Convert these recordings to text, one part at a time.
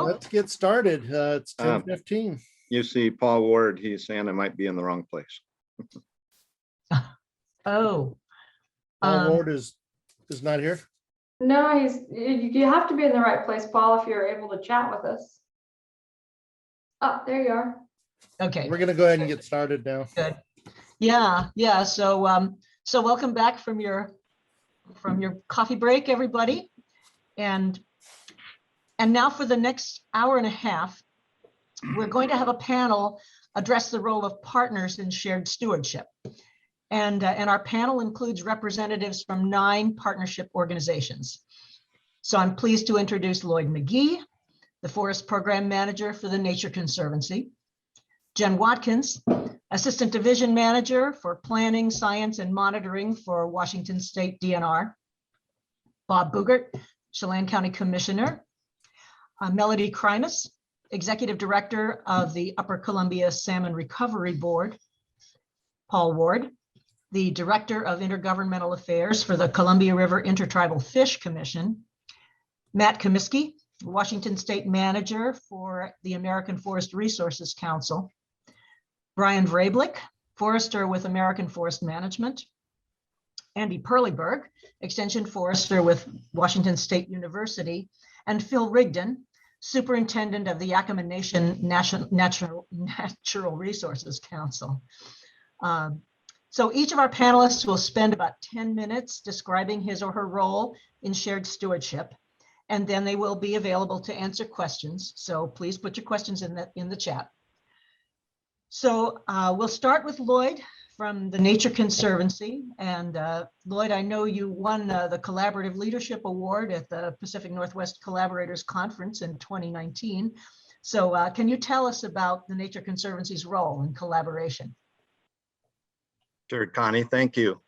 Let's get started. It's 10:15. You see Paul Ward, he's saying I might be in the wrong place. Oh. Paul Ward is not here. No, you have to be in the right place, Paul, if you're able to chat with us. Oh, there you are. Okay. We're gonna go ahead and get started now. Good. Yeah. So welcome back from your coffee break, everybody. And now for the next hour and a half, we're going to have a panel address the role of partners in shared stewardship. And our panel includes representatives from 9 partnership organizations. So I'm pleased to introduce Lloyd McGee, the Forest Program Manager for the Nature Conservancy, Jen Watkins, Assistant Division Manager for Planning, Science, and Monitoring for Washington State DNR, Bob Boogert, Chelan County Commissioner, Melody Krimus, Executive Director of the Upper Columbia Salmon Recovery Board, Paul Ward, the Director of Intergovernmental Affairs for the Columbia River Intertribal Fish Commission, Matt Comiskey, Washington State Manager for the American Forest Resources Council, Brian Vrablik, Forester with American Forest Management, Andy Perlyberg, Extension Forester with Washington State University, and Phil Rigdon, Superintendent of the Yakama Nation Natural Resources Council. So each of our panelists will spend about 10 minutes describing his or her role in shared stewardship, and then they will be available to answer questions. So please put your questions in the chat. So we'll start with Lloyd from the Nature Conservancy. And Lloyd, I know you won the Collaborative Leadership Award at the Pacific Northwest Collaborators Conference in 2019. So can you tell us about the Nature Conservancy's role in collaboration? Sure, Connie, thank you.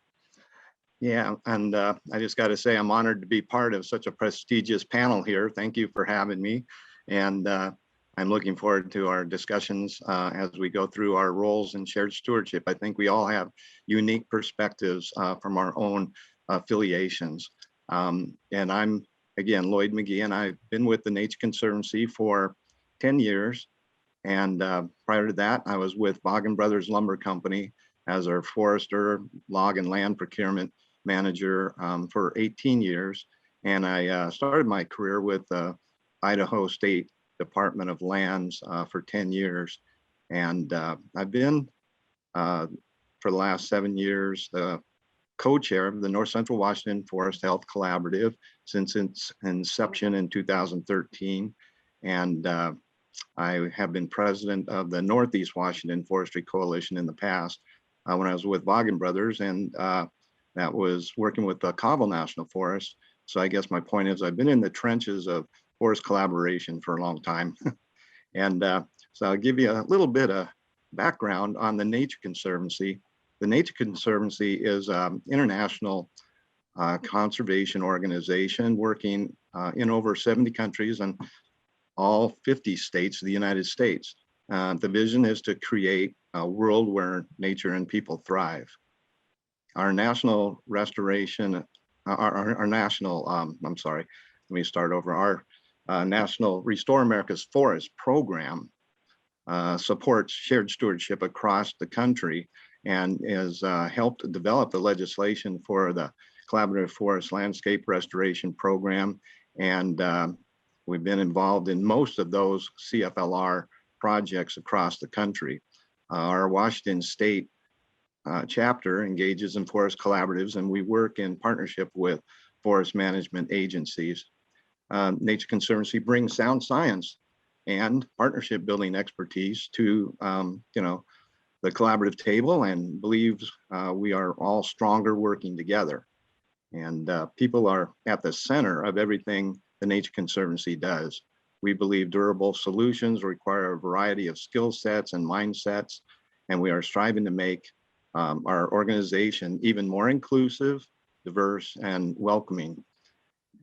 Yeah, and I just got to say I'm honored to be part of such a prestigious panel here. Thank you for having me. And I'm looking forward to our discussions as we go through our roles in shared stewardship. I think we all have unique perspectives from our own affiliations. And I'm, again, Lloyd McGee, and I've been with the Nature Conservancy for 10 years. And prior to that, I was with Vaughan Brothers Lumber Company as our forester, log and land procurement manager for 18 years. And I started my career with Idaho State Department of Lands for 10 years. And I've been, for the last 7 years, the co-chair of the North Central Washington Forest Health Collaborative since its inception in 2013. And I have been president of the Northeast Washington Forestry Coalition in the past when I was with Vaughan Brothers, and that was working with the Cabo National Forest. So I guess my point is I've been in the trenches of forest collaboration for a long time. And so I'll give you a little bit of background on the Nature Conservancy. The Nature Conservancy is an international conservation organization working in over 70 countries and all 50 states of the United States. The vision is to create a world where nature and people thrive. Our national restoration, our national, I'm sorry, let me start over. Our National Restore America's Forest program supports shared stewardship across the country and has helped develop the legislation for the Collaborative Forest Landscape Restoration Program. And we've been involved in most of those CFLR projects across the country. Our Washington State chapter engages in forest collaboratives, and we work in partnership with forest management agencies. Nature Conservancy brings sound science and partnership building expertise to the collaborative table, and believes we are all stronger working together. And people are at the center of everything the Nature Conservancy does. We believe durable solutions require a variety of skill sets and mindsets, and we are striving to make our organization even more inclusive, diverse, and welcoming.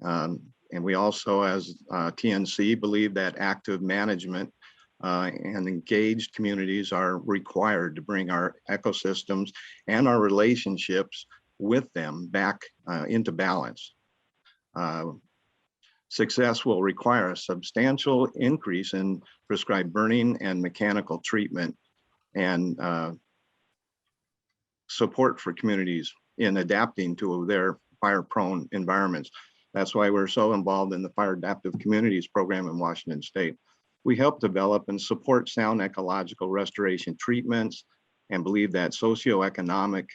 And we also, as TNC, believe that active management and engaged communities are required to bring our ecosystems and our relationships with them back into balance. Success will require a substantial increase in prescribed burning and mechanical treatment and support for communities in adapting to their fire-prone environments. That's why we're so involved in the Fire Adaptive Communities program in Washington State. We help develop and support sound ecological restoration treatments and believe that socioeconomic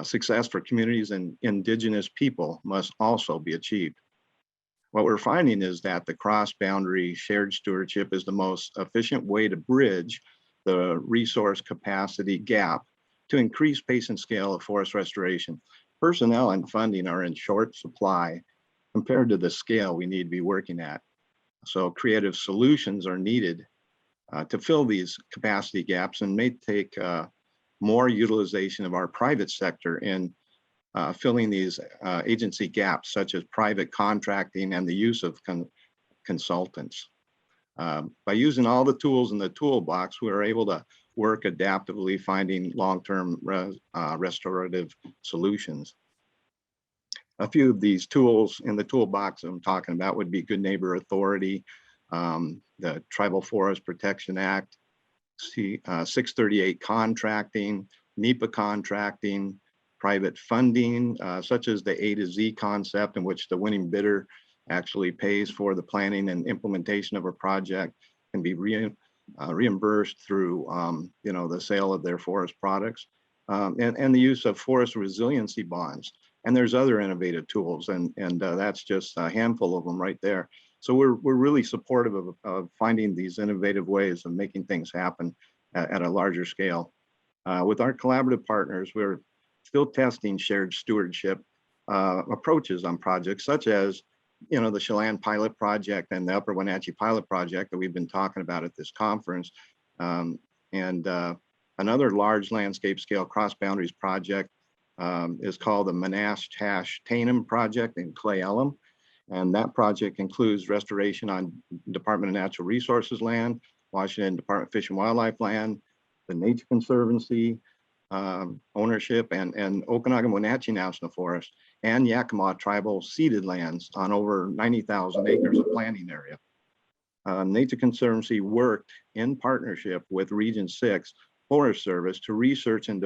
success for communities and indigenous people must also be achieved. What we're finding is that the cross-boundary shared stewardship is the most efficient way to bridge the resource capacity gap to increase pace and scale of forest restoration. Personnel and funding are in short supply compared to the scale we need to be working at. So creative solutions are needed to fill these capacity gaps and may take more utilization of our private sector in filling these agency gaps, such as private contracting and the use of consultants. By using all the tools in the toolbox, we are able to work adaptively, finding long-term restorative solutions. A few of these tools in the toolbox I'm talking about would be Good Neighbor Authority, the Tribal Forest Protection Act, 638 contracting, NEPA contracting, private funding, such as the A to Z concept, in which the winning bidder actually pays for the planning and implementation of a project, can be reimbursed through the sale of their forest products, and the use of forest resiliency bonds. And there's other innovative tools, and that's just a handful of them right there. So we're really supportive of finding these innovative ways of making things happen at a larger scale. With our collaborative partners, we're still testing shared stewardship approaches on projects such as the Chelan pilot project and the Upper Wenatchee pilot project that we've been talking about at this conference. Another large landscape scale cross boundaries project is called the Menashash-Tainum project in Clay Ellum. And that project includes restoration on Department of Natural Resources land, Washington Department of Fish and Wildlife land, the Nature Conservancy ownership, and Okanagan-Wenatchee National Forest, and Yakima tribal ceded lands on over 90,000 acres of planting area. Nature Conservancy worked in partnership with Region 6 Forest Service to research and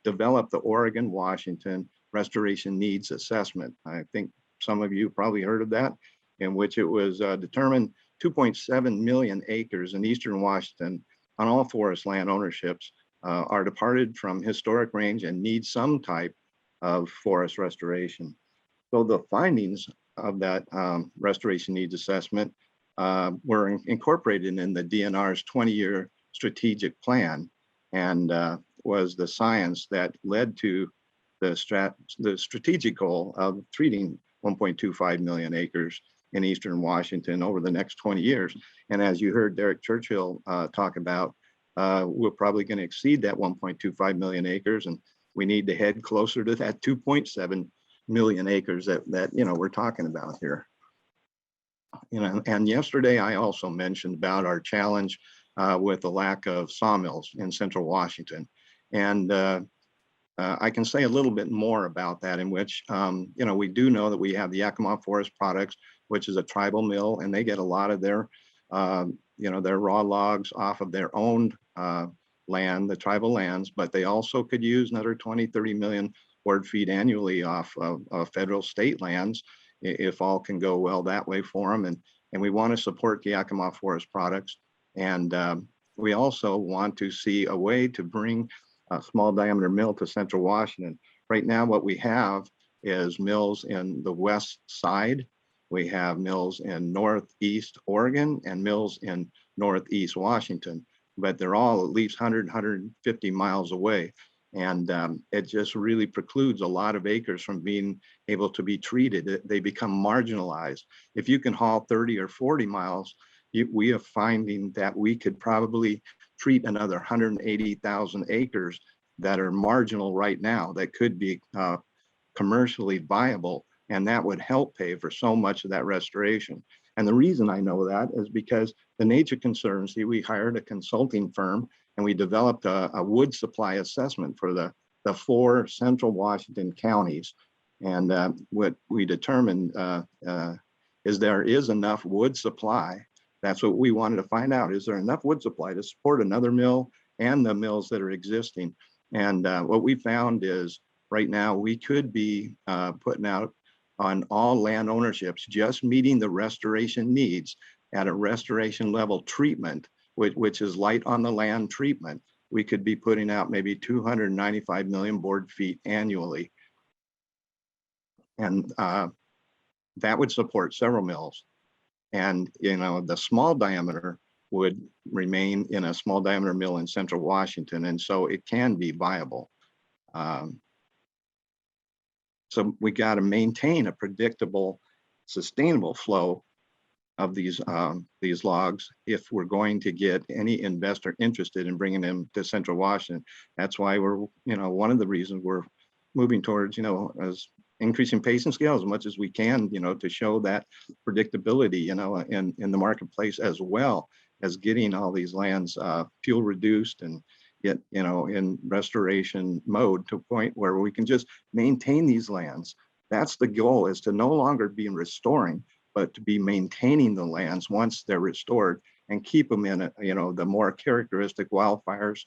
develop the Oregon-Washington Restoration Needs Assessment. I think some of you probably heard of that, in which it was determined 2.7 million acres in Eastern Washington on all forest land ownerships are departed from historic range and need some type of forest restoration. So the findings of that restoration needs assessment were incorporated in the DNR's 20-year strategic plan, and was the science that led to the strategic goal of treating 1.25 million acres in Eastern Washington over the next 20 years. And as you heard Derek Churchill talk about, we're probably going to exceed that 1.25 million acres, and we need to head closer to that 2.7 million acres that we're talking about here. And yesterday I also mentioned about our challenge with the lack of sawmills in Central Washington, and I can say a little bit more about that, in which we do know that we have the Yakima Forest Products, which is a tribal mill, and they get a lot of their their raw logs off of their own land, the tribal lands, but they also could use another 20-30 million board feet annually off of federal state lands, if all can go well that way for them. And we want to support the Yakima Forest Products. And we also want to see a way to bring a small diameter mill to Central Washington. Right now, what we have is mills in the west side. We have mills in northeast Oregon and mills in northeast Washington, but they're all at least 150 miles away. And it just really precludes a lot of acres from being able to be treated. They become marginalized. If you can haul 30 or 40 miles, we are finding that we could probably treat another 180,000 acres that are marginal right now that could be commercially viable, and that would help pay for so much of that restoration. And the reason I know that is because the Nature Conservancy, we hired a consulting firm and we developed a wood supply assessment for the 4 Central Washington counties. And what we determined is there is enough wood supply. That's what we wanted to find out. Is there enough wood supply to support another mill and the mills that are existing? And what we found is right now we could be putting out on all land ownerships, just meeting the restoration needs at a restoration level treatment, which is light on the land treatment. We could be putting out maybe 295 million board feet annually. And that would support several mills. And, you know, the small diameter would remain in a small diameter mill in central Washington. And so it can be viable. So we got to maintain a predictable, sustainable flow of these logs if we're going to get any investor interested in bringing them to central Washington. That's why we're, you know, one of the reasons we're moving towards, you know, as increasing pace and scale as much as we can, you know, to show that predictability, you know, in the marketplace, as well as getting all these lands fuel reduced and get, you know, in restoration mode to a point where we can just maintain these lands. That's the goal, is to no longer be restoring, but to be maintaining the lands once they're restored and keep them in, you know, the more characteristic wildfires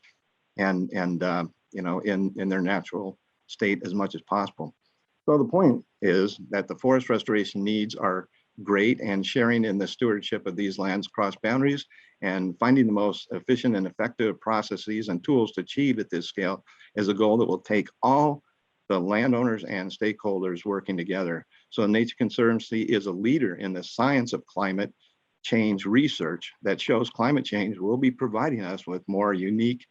and you know, in their natural state as much as possible. So the point is that the forest restoration needs are great, and sharing in the stewardship of these lands across boundaries and finding the most efficient and effective processes and tools to achieve at this scale is a goal that will take all the landowners and stakeholders working together. So Nature Conservancy is a leader in the science of climate change research that shows climate change will be providing us with more unique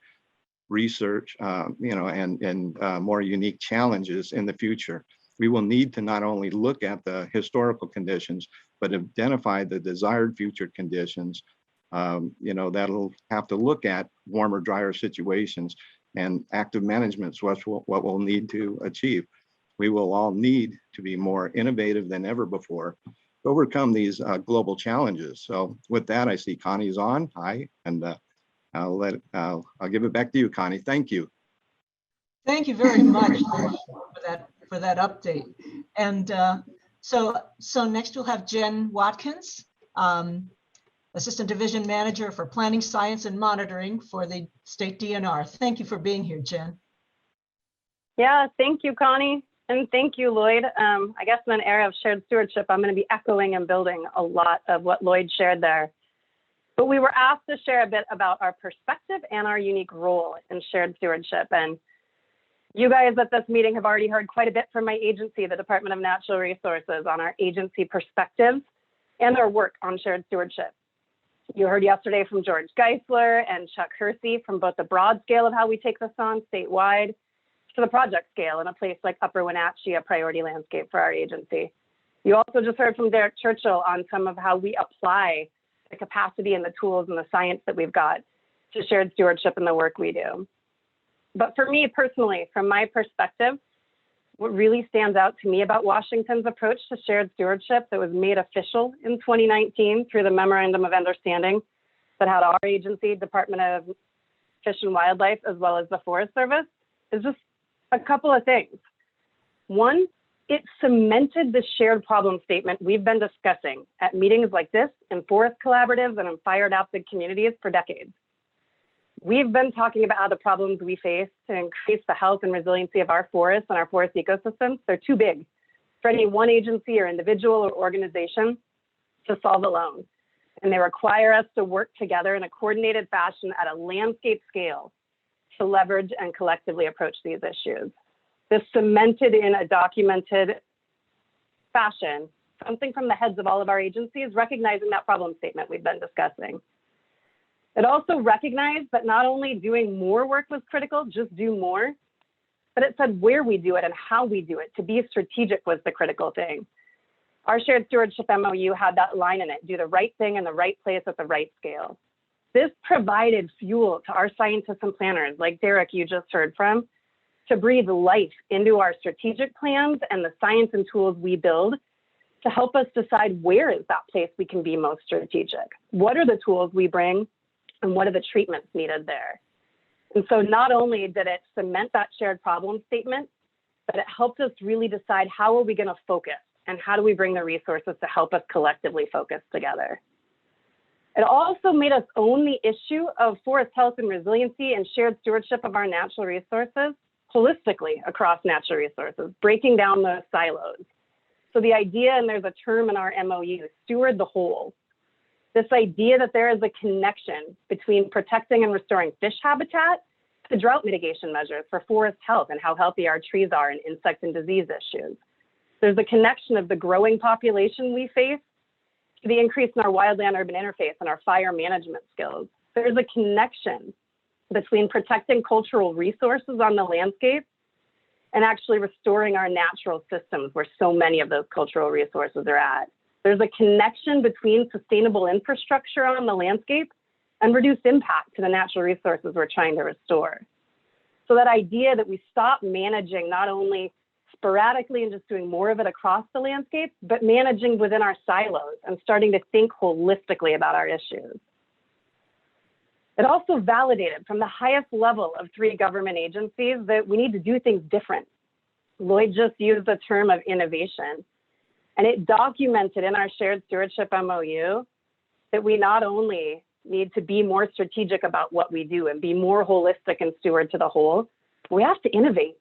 research, you know, and more unique challenges in the future. We will need to not only look at the historical conditions, but identify the desired future conditions. You know, that'll have to look at warmer, drier situations, and active management is what we'll need to achieve. We will all need to be more innovative than ever before to overcome these global challenges. So with that, I see Connie's on. Hi, and I'll give it back to you, Connie. Thank you. Thank you very much for that update. And so next we'll have Jen Watkins, Assistant Division Manager for Planning, Science, and Monitoring for the State DNR. Thank you for being here, Jen. Yeah, thank you, Connie. And thank you, Lloyd. I guess in an era of shared stewardship, I'm going to be echoing and building a lot of what Lloyd shared there. But we were asked to share a bit about our perspective and our unique role in shared stewardship. And you guys at this meeting have already heard quite a bit from my agency, the Department of Natural Resources, on our agency perspectives and our work on shared stewardship. You heard yesterday from George Geisler and Chuck Hersey from both the broad scale of how we take this on statewide to the project scale in a place like Upper Wenatchee, a priority landscape for our agency. You also just heard from Derek Churchill on some of how we apply the capacity and the tools and the science that we've got to shared stewardship in the work we do. But for me personally, from my perspective, what really stands out to me about Washington's approach to shared stewardship that was made official in 2019 through the Memorandum of Understanding that had our agency, Department of Fish and Wildlife, as well as the Forest Service, is just a couple of things. One, it cemented the shared problem statement we've been discussing at meetings like this, in forest collaboratives, and in fire adapted communities for decades. We've been talking about how the problems we face to increase the health and resiliency of our forests and our forest ecosystems, they're too big for any one agency or individual or organization to solve alone. And they require us to work together in a coordinated fashion at a landscape scale to leverage and collectively approach these issues. This cemented in a documented fashion, something from the heads of all of our agencies, recognizing that problem statement we've been discussing. It also recognized that not only doing more work was critical, just do more, but it said where we do it and how we do it. To be strategic was the critical thing. Our shared stewardship MOU had that line in it: do the right thing in the right place at the right scale. This provided fuel to our scientists and planners, like Derek you just heard from, to breathe life into our strategic plans and the science and tools we build to help us decide where is that place we can be most strategic. What are the tools we bring? And what are the treatments needed there? And so not only did it cement that shared problem statement, but it helped us really decide how are we going to focus and how do we bring the resources to help us collectively focus together? It also made us own the issue of forest health and resiliency and shared stewardship of our natural resources holistically across natural resources, breaking down those silos. So the idea, and there's a term in our MOU, steward the whole. This idea that there is a connection between protecting and restoring fish habitat to drought mitigation measures for forest health and how healthy our trees are and insect and disease issues. There's a connection of the growing population we face to the increase in our wildland-urban interface and our fire management skills. There's a connection between protecting cultural resources on the landscape and actually restoring our natural systems where so many of those cultural resources are at. There's a connection between sustainable infrastructure on the landscape and reduced impact to the natural resources we're trying to restore. So that idea that we stop managing not only sporadically and just doing more of it across the landscape, but managing within our silos and starting to think holistically about our issues. It also validated from the highest level of 3 government agencies that we need to do things different. Lloyd just used the term of innovation, and it documented in our shared stewardship MOU that we not only need to be more strategic about what we do and be more holistic and steward to the whole, we have to innovate.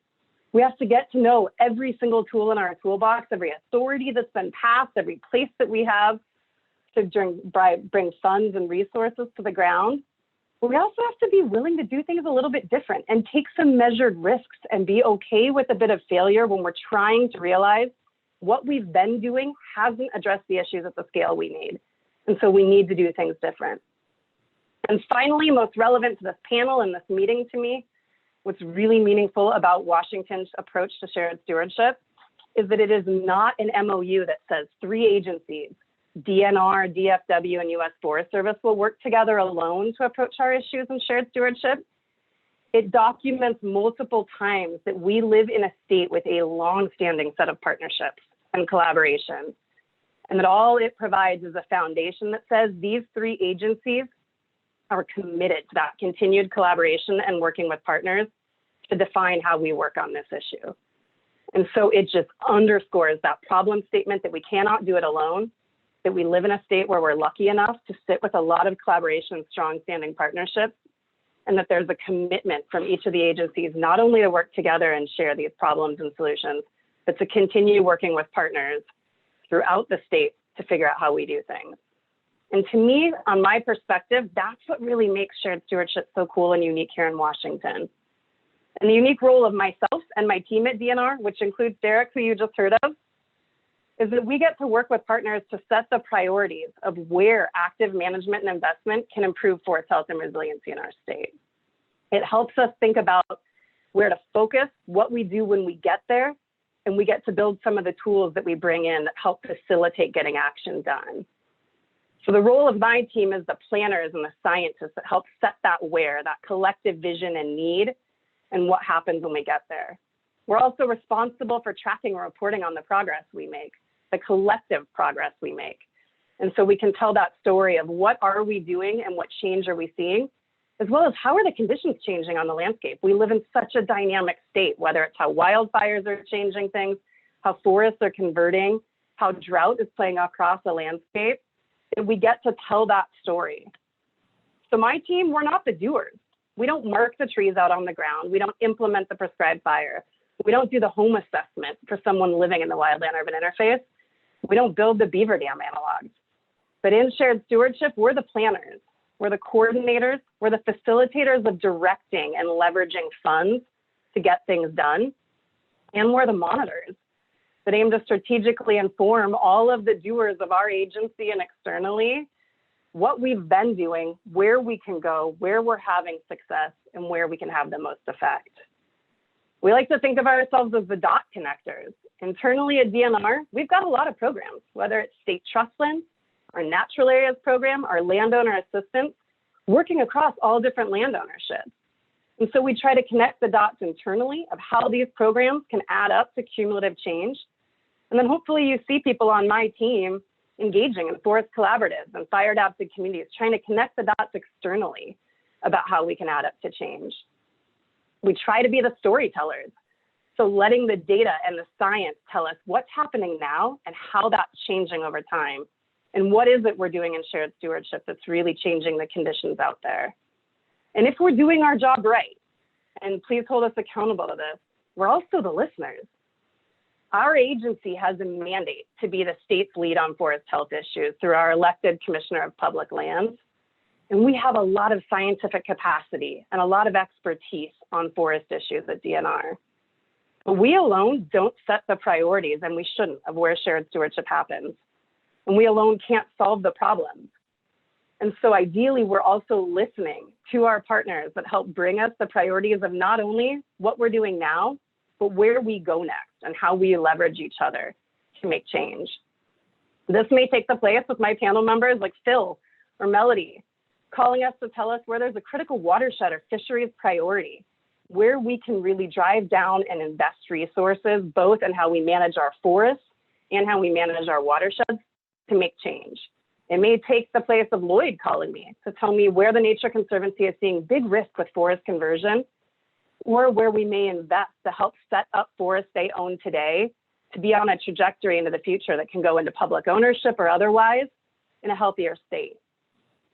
We have to get to know every single tool in our toolbox, every authority that's been passed, every place that we have to bring funds and resources to the ground. But we also have to be willing to do things a little bit different and take some measured risks and be okay with a bit of failure when we're trying to realize what we've been doing hasn't addressed the issues at the scale we need. And so we need to do things different. And finally, most relevant to this panel and this meeting to me, what's really meaningful about Washington's approach to shared stewardship is that it is not an MOU that says 3 agencies, DNR, DFW, and US Forest Service will work together alone to approach our issues in shared stewardship. It documents multiple times that we live in a state with a long-standing set of partnerships and collaboration, and that all it provides is a foundation that says these 3 agencies are committed to that continued collaboration and working with partners to define how we work on this issue. And so it just underscores that problem statement that we cannot do it alone, that we live in a state where we're lucky enough to sit with a lot of collaboration and strong standing partnerships, and that there's a commitment from each of the agencies, not only to work together and share these problems and solutions, but to continue working with partners throughout the state to figure out how we do things. And to me, on my perspective, that's what really makes shared stewardship so cool and unique here in Washington. And the unique role of myself and my team at DNR, which includes Derek, who you just heard of, is that we get to work with partners to set the priorities of where active management and investment can improve forest health and resiliency in our state. It helps us think about where to focus, what we do when we get there, and we get to build some of the tools that we bring in that help facilitate getting action done. So the role of my team is the planners and the scientists that help set that where, that collective vision and need, and what happens when we get there. We're also responsible for tracking and reporting on the progress we make, the collective progress we make. And so we can tell that story of what are we doing and what change are we seeing, as well as how are the conditions changing on the landscape. We live in such a dynamic state, whether it's how wildfires are changing things, how forests are converting, how drought is playing across the landscape, and we get to tell that story. So my team, we're not the doers. We don't mark the trees out on the ground. We don't implement the prescribed fire. We don't do the home assessment for someone living in the wildland-urban interface. We don't build the beaver dam analogs. But in shared stewardship, we're the planners. We're the coordinators. We're the facilitators of directing and leveraging funds to get things done. And we're the monitors that aim to strategically inform all of the doers of our agency and externally what we've been doing, where we can go, where we're having success, and where we can have the most effect. We like to think of ourselves as the dot connectors. Internally at DNR, we've got a lot of programs, whether it's state trustland, our natural areas program, our landowner assistance, working across all different land ownerships. And so we try to connect the dots internally of how these programs can add up to cumulative change. And then hopefully you see people on my team engaging in forest collaboratives and fire adapted communities, trying to connect the dots externally about how we can add up to change. We try to be the storytellers So letting the data and the science tell us what's happening now and how that's changing over time. And what is it we're doing in shared stewardship that's really changing the conditions out there? And if we're doing our job right, and please hold us accountable to this, we're also the listeners. Our agency has a mandate to be the state's lead on forest health issues through our elected Commissioner of Public Lands. And we have a lot of scientific capacity and a lot of expertise on forest issues at DNR. But we alone don't set the priorities, and we shouldn't, of where shared stewardship happens. And we alone can't solve the problems. And so ideally, we're also listening to our partners that help bring us the priorities of not only what we're doing now, but where we go next and how we leverage each other to make change. This may take the place with my panel members like Phil or Melody, calling us to tell us where there's a critical watershed or fisheries priority, where we can really drive down and invest resources, both in how we manage our forests and how we manage our watersheds to make change. It may take the place of Lloyd calling me to tell me where the Nature Conservancy is seeing big risk with forest conversion, or where we may invest to help set up forests they own today to be on a trajectory into the future that can go into public ownership or otherwise in a healthier state.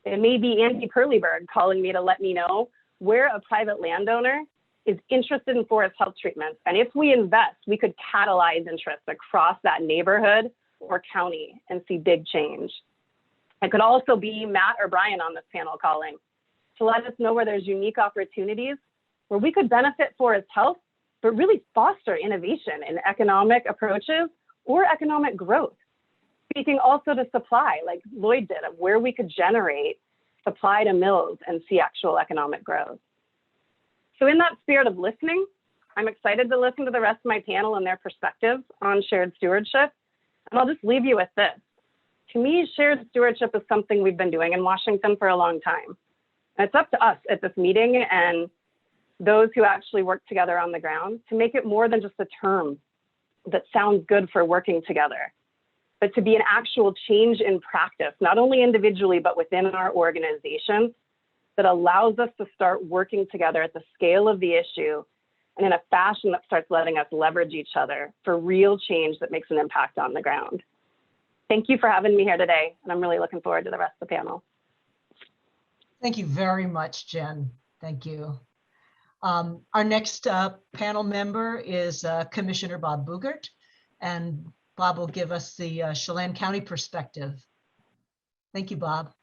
It may be Andy Perleyberg calling me to let me know where a private landowner is interested in forest health treatments. And if we invest, we could catalyze interest across that neighborhood or county and see big change. It could also be Matt or Brian on this panel calling to let us know where there's unique opportunities where we could benefit forest health, but really foster innovation in economic approaches or economic growth. Speaking also to supply, like Lloyd did, of where we could generate supply to mills and see actual economic growth. So in that spirit of listening, I'm excited to listen to the rest of my panel and their perspectives on shared stewardship. And I'll just leave you with this. To me, shared stewardship is something we've been doing in Washington for a long time. And it's up to us at this meeting and those who actually work together on the ground to make it more than just a term that sounds good for working together, but to be an actual change in practice, not only individually, but within our organization, that allows us to start working together at the scale of the issue and in a fashion that starts letting us leverage each other for real change that makes an impact on the ground. Thank you for having me here today, and I'm really looking forward to the rest of the panel. Thank you very much, Jen. Thank you. Our next panel member is Commissioner Bob Boogert, and Bob will give us the Chelan County perspective. Thank you, Bob.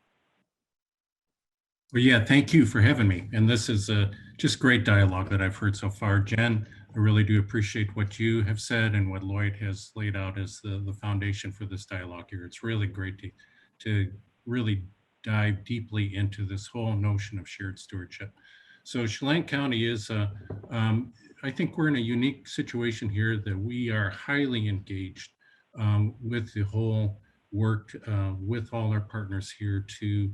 Well, yeah, thank you for having me. And this is just great dialogue that I've heard so far. Jen, I really do appreciate what you have said and what Lloyd has laid out as the foundation for this dialogue here. It's really great to really dive deeply into this whole notion of shared stewardship. So Chelan County is, I think we're in a unique situation here that we are highly engaged with the whole work with all our partners here to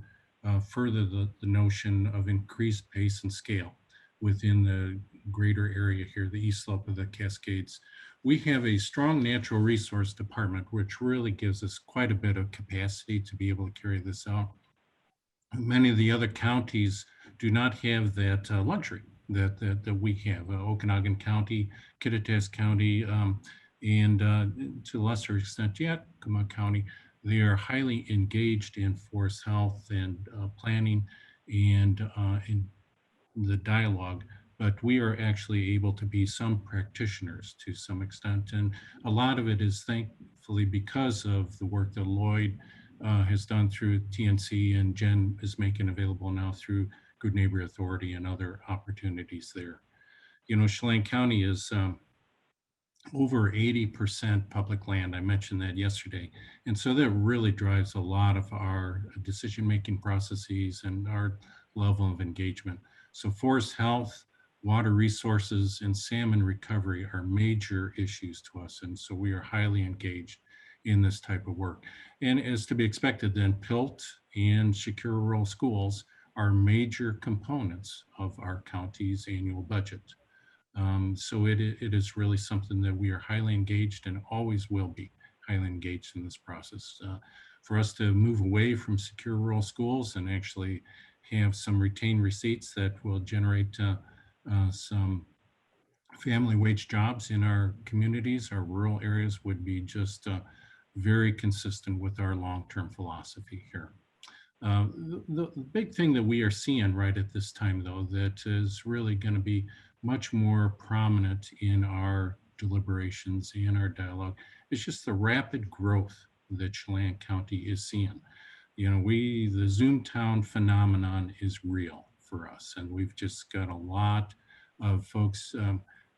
further the notion of increased pace and scale within the greater area here, the east slope of the Cascades. We have a strong natural resource department, which really gives us quite a bit of capacity to be able to carry this out. Many of the other counties do not have that luxury that we have. Okanagan County, Kittitas County, and to a lesser extent yet, Yakima County, they are highly engaged in forest health and planning and in the dialogue, but we are actually able to be some practitioners to some extent. And a lot of it is thankfully because of the work that Lloyd has done through TNC and Jen is making available now through Good Neighbor Authority and other opportunities there. You know, Chelan County is over 80% public land. I mentioned that yesterday. And so that really drives a lot of our decision-making processes and our level of engagement. So forest health, water resources, and salmon recovery are major issues to us. And so we are highly engaged in this type of work. And as to be expected, then PILT and secure rural schools are major components of our county's annual budget. So it is really something that we are highly engaged and always will be highly engaged in this process. For us to move away from secure rural schools and actually have some retained receipts that will generate some family wage jobs in our communities, our rural areas would be just very consistent with our long-term philosophy here. The big thing that we are seeing right at this time, though, that is really going to be much more prominent in our deliberations and our dialogue is just the rapid growth that Chelan County is seeing. You know, the Zoomtown phenomenon is real for us, and we've just got a lot of folks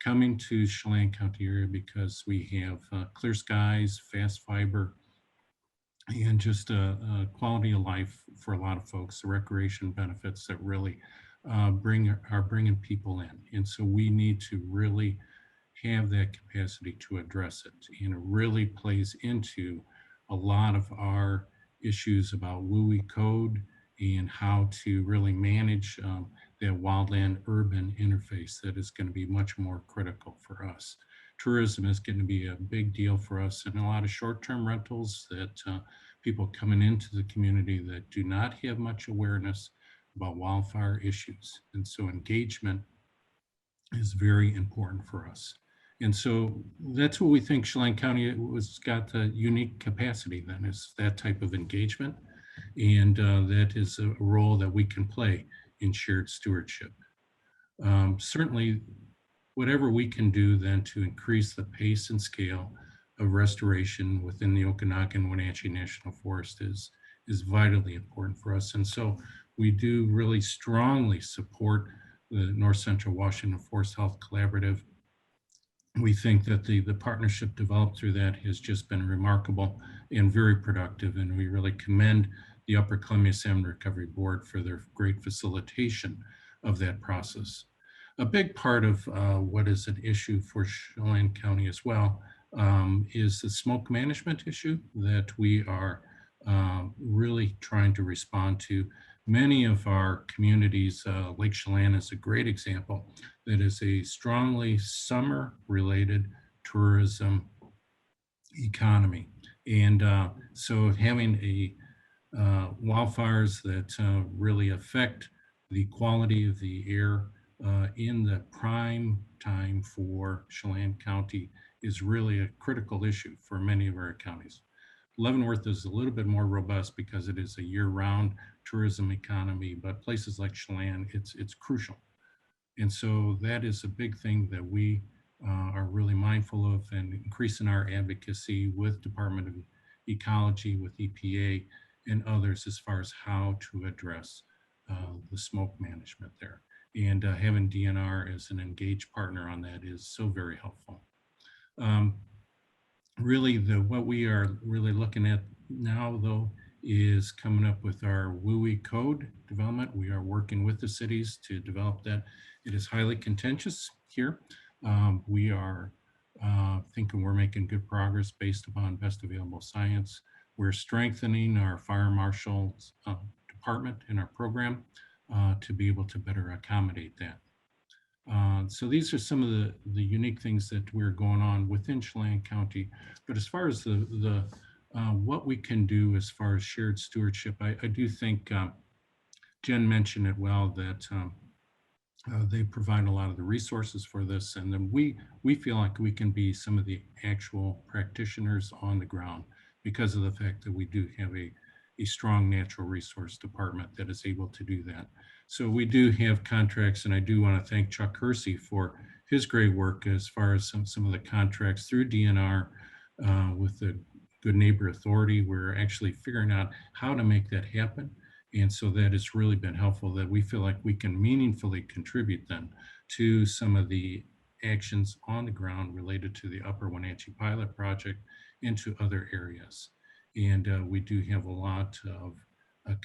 coming to Chelan County area because we have clear skies, fast fiber, and just a quality of life for a lot of folks, the recreation benefits that really are bringing people in. And so we need to really have that capacity to address it. And it really plays into a lot of our issues about WUI code and how to really manage that wildland urban interface that is going to be much more critical for us. Tourism is going to be a big deal for us, and a lot of short-term rentals that people coming into the community that do not have much awareness about wildfire issues. And so engagement is very important for us. And so that's what we think Chelan County was got the unique capacity then, is that type of engagement. And that is a role that we can play in shared stewardship. Certainly, whatever we can do then to increase the pace and scale of restoration within the Okanagan-Wenatchee National Forest is vitally important for us. And so we do really strongly support the North Central Washington Forest Health Collaborative. We think that the partnership developed through that has just been remarkable and very productive, and we really commend the Upper Columbia Salmon Recovery Board for their great facilitation of that process. A big part of what is an issue for Chelan County as well is the smoke management issue that we are really trying to respond to. Many of our communities, Lake Chelan is a great example, that is a strongly summer-related tourism economy. And so having wildfires that really affect the quality of the air in the prime time for Chelan County is really a critical issue for many of our counties. Leavenworth is a little bit more robust because it is a year-round tourism economy, but places like Chelan, it's crucial. And so that is a big thing that we are really mindful of, and increasing our advocacy with Department of Ecology, with EPA and others as far as how to address the smoke management there. And having DNR as an engaged partner on that is so very helpful. Really, what we are really looking at now, though, is coming up with our WUI code development. We are working with the cities to develop that. It is highly contentious here. We are thinking we're making good progress based upon best available science. We're strengthening our fire marshal's department in our program to be able to better accommodate that. So these are some of the unique things that we're going on within Chelan County. But as far as what we can do as far as shared stewardship, I do think Jen mentioned it well, that they provide a lot of the resources for this. And then we feel like we can be some of the actual practitioners on the ground because of the fact that we do have a strong natural resource department that is able to do that. So we do have contracts, and I do want to thank Chuck Hersey for his great work as far as some of the contracts through DNR with the Good Neighbor Authority. We're actually figuring out how to make that happen. And so that has really been helpful, that we feel like we can meaningfully contribute then to some of the actions on the ground related to the Upper Wenatchee Pilot Project into other areas. And we do have a lot of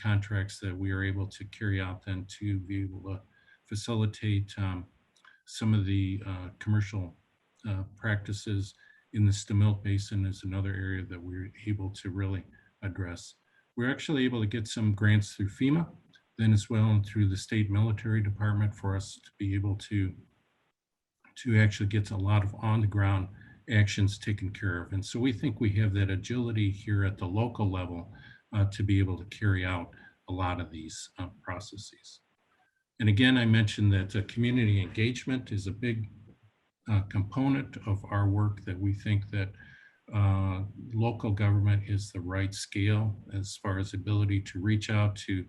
contracts that we are able to carry out then to be able to facilitate some of the commercial practices in the Stemilt Basin is another area that we're able to really address. We're actually able to get some grants through FEMA, then as well and through the state military department for us to be able to actually get a lot of on the ground actions taken care of. And so we think we have that agility here at the local level to be able to carry out a lot of these processes. And again, I mentioned that community engagement is a big component of our work that we think that local government is the right scale as far as ability to reach out to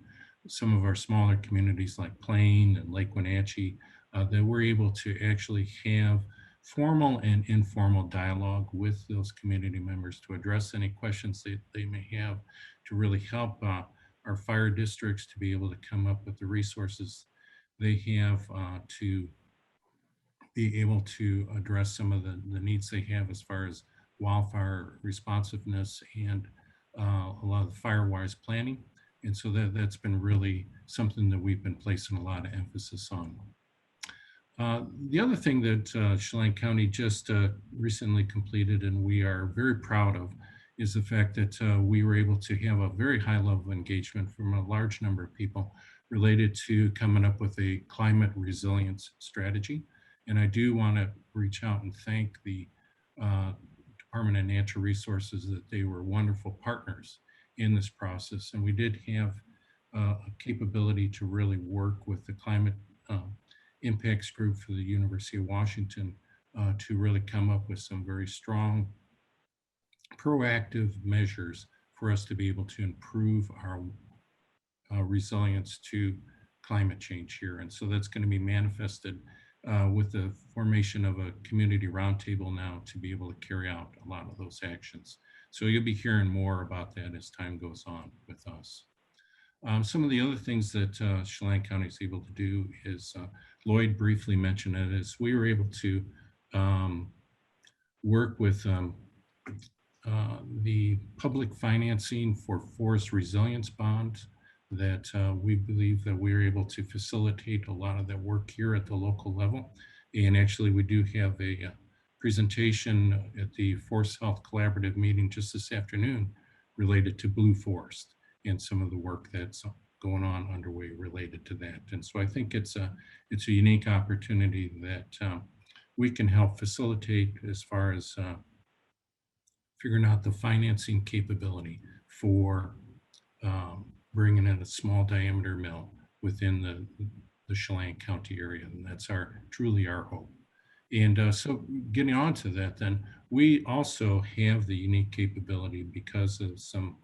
some of our smaller communities like Plain and Lake Wenatchee, that we're able to actually have formal and informal dialogue with those community members to address any questions that they may have, to really help our fire districts to be able to come up with the resources they have to be able to address some of the needs they have as far as wildfire responsiveness and a lot of the fire-wise planning. And so that's been really something that we've been placing a lot of emphasis on. The other thing that Chelan County just recently completed, and we are very proud of, is the fact that we were able to have a very high level of engagement from a large number of people related to coming up with a climate resilience strategy. And I do want to reach out and thank the Department of Natural Resources that they were wonderful partners in this process. And we did have a capability to really work with the climate impacts group for the University of Washington to really come up with some very strong proactive measures for us to be able to improve our resilience to climate change here. And so that's going to be manifested with the formation of a community roundtable now to be able to carry out a lot of those actions. So you'll be hearing more about that as time goes on with us. Some of the other things that Chelan County is able to do is, Lloyd briefly mentioned it, is we were able to work with the public financing for forest resilience bonds that we believe that we're able to facilitate a lot of that work here at the local level. And actually we do have a presentation at the Forest Health Collaborative meeting just this afternoon related to Blue Forest and some of the work that's going on underway related to that. And so I think it's a unique opportunity that we can help facilitate as far as figuring out the financing capability for bringing in a small diameter mill within the Chelan County area. And that's truly our hope. And so getting on to that, then we also have the unique capability because of some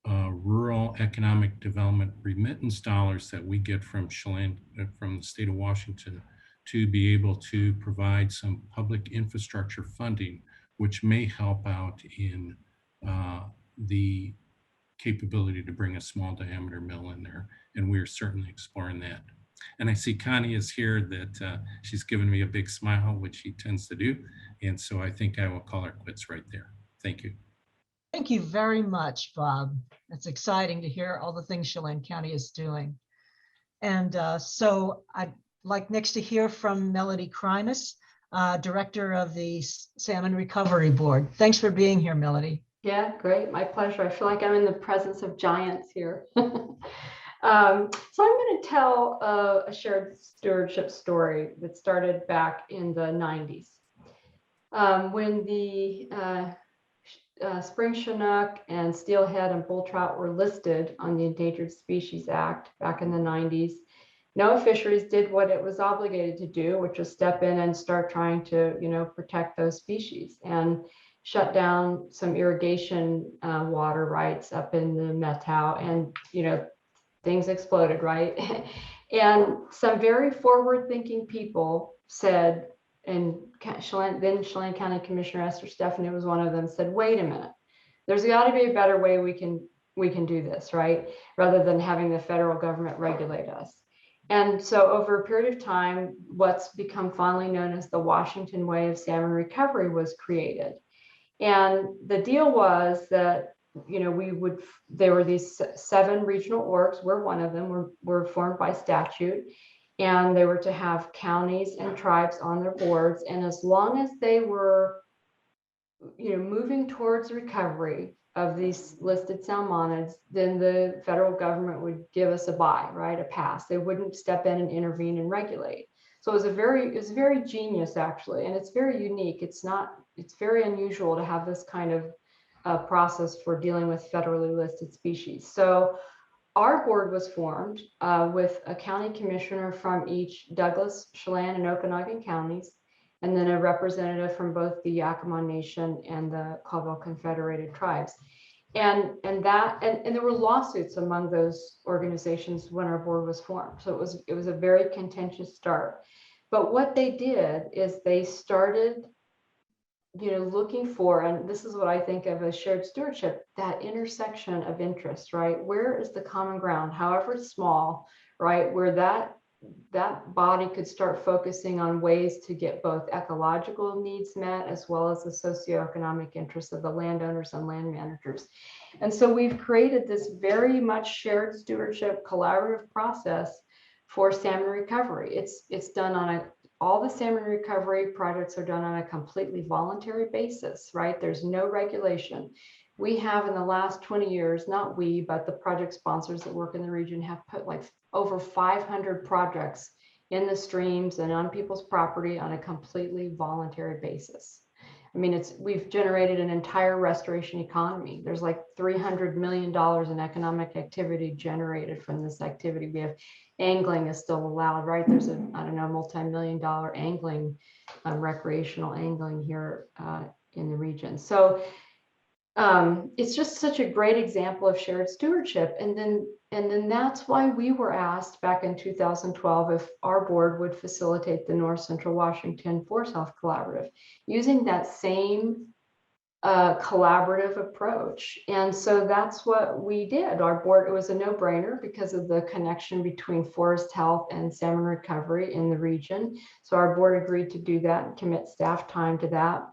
rural economic development remittance dollars that we get from Chelan, from the state of Washington, to be able to provide some public infrastructure funding, which may help out in the capability to bring a small diameter mill in there. And we're certainly exploring that. And I see Connie is here, that she's given me a big smile, which she tends to do. And so I think I will call her quits right there. Thank you. Thank you very much, Bob. It's exciting to hear all the things Chelan County is doing. And so I'd like next to hear from Melody Krimus, Director of the Salmon Recovery Board. Thanks for being here, Melody. Yeah, great. My pleasure. I feel like I'm in the presence of giants here. So I'm going to tell a shared stewardship story that started back in the 90s. When the spring Chinook and steelhead and bull trout were listed on the Endangered Species Act back in the 90s, NOAA Fisheries did what it was obligated to do, which was step in and start trying to, protect those species, and shut down some irrigation water rights up in the Methow, and things exploded, right? And some very forward-thinking people said, and then Chelan County Commissioner Esther Stephanie was one of them, said, wait a minute, there's got to be a better way we can do this, right? Rather than having the federal government regulate us. And so over a period of time, what's become fondly known as the Washington Way of Salmon Recovery was created. And the deal was that, there were these 7 regional orgs, we're one of them, were formed by statute, and they were to have counties and tribes on their boards. And as long as they were, moving towards recovery of these listed salmonids, then the federal government would give us a buy, right? A pass. They wouldn't step in and intervene and regulate. So it was very genius, actually, and it's very unique. It's very unusual to have this kind of process for dealing with federally listed species. So our board was formed with a county commissioner from each Douglas, Chelan, and Okanagan counties, and then a representative from both the Yakima Nation and the Colville Confederated Tribes. And there were lawsuits among those organizations when our board was formed. So it was a very contentious start. But what they did is they started, looking for, and this is what I think of as shared stewardship, that intersection of interest, right? Where is the common ground, however small, right? Where that body could start focusing on ways to get both ecological needs met as well as the socioeconomic interests of the landowners and land managers. And so we've created this very much shared stewardship collaborative process for salmon recovery. It's done on all the salmon recovery projects are done on a completely voluntary basis, right? There's no regulation. We have in the last 20 years, not we, but the project sponsors that work in the region have put like over 500 projects in the streams and on people's property on a completely voluntary basis. I mean, we've generated an entire restoration economy. There's like $300 million in economic activity generated from this activity. We have angling is still allowed, right? There's a, I don't know, multi-million-dollar angling, recreational angling here in the region. So it's just such a great example of shared stewardship. And then that's why we were asked back in 2012 if our board would facilitate the North Central Washington Forest Health Collaborative using that same collaborative approach. And so that's what we did. Our board, it was a no-brainer because of the connection between forest health and salmon recovery in the region. So our board agreed to do that and commit staff time to that.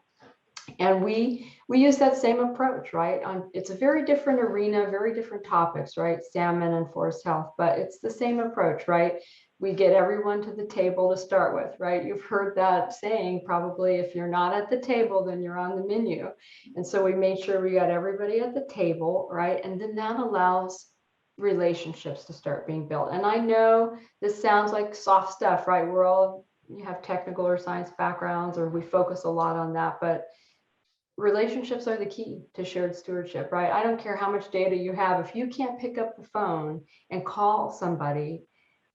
And we use that same approach, right? It's a very different arena, very different topics, right? Salmon and forest health, but it's the same approach, right? We get everyone to the table to start with, right? You've heard that saying probably, if you're not at the table, then you're on the menu. And so we made sure we got everybody at the table, right? And then that allows relationships to start being built. And I know this sounds like soft stuff, right? You have technical or science backgrounds, or we focus a lot on that, but relationships are the key to shared stewardship, right? I don't care how much data you have. If you can't pick up the phone and call somebody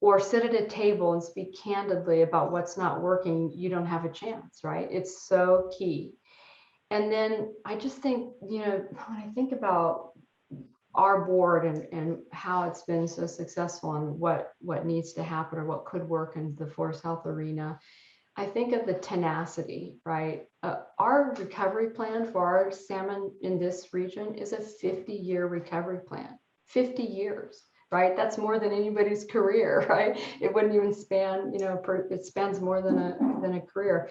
or sit at a table and speak candidly about what's not working, you don't have a chance, right? It's so key. And then I just think, when I think about our board and how it's been so successful and what needs to happen or what could work in the forest health arena, I think of the tenacity, right? Our recovery plan for our salmon in this region is a 50-year recovery plan, 50 years, right? That's more than anybody's career, right? It wouldn't even span, it spans more than a career.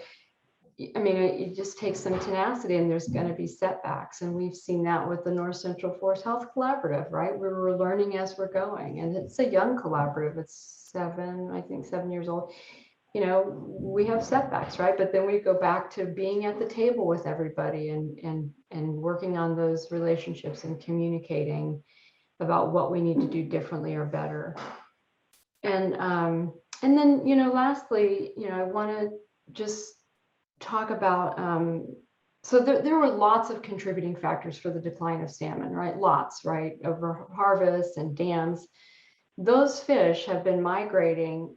I mean, it just takes some tenacity, and there's going to be setbacks. And we've seen that with the North Central Forest Health Collaborative, right? We're learning as we're going. And it's a young collaborative. It's 7 years old. We have setbacks, right? But then we go back to being at the table with everybody and working on those relationships and communicating about what we need to do differently or better. And then, lastly, I want to just talk about, so there were lots of contributing factors for the decline of salmon, right? Lots, right? Over harvest and dams. Those fish have been migrating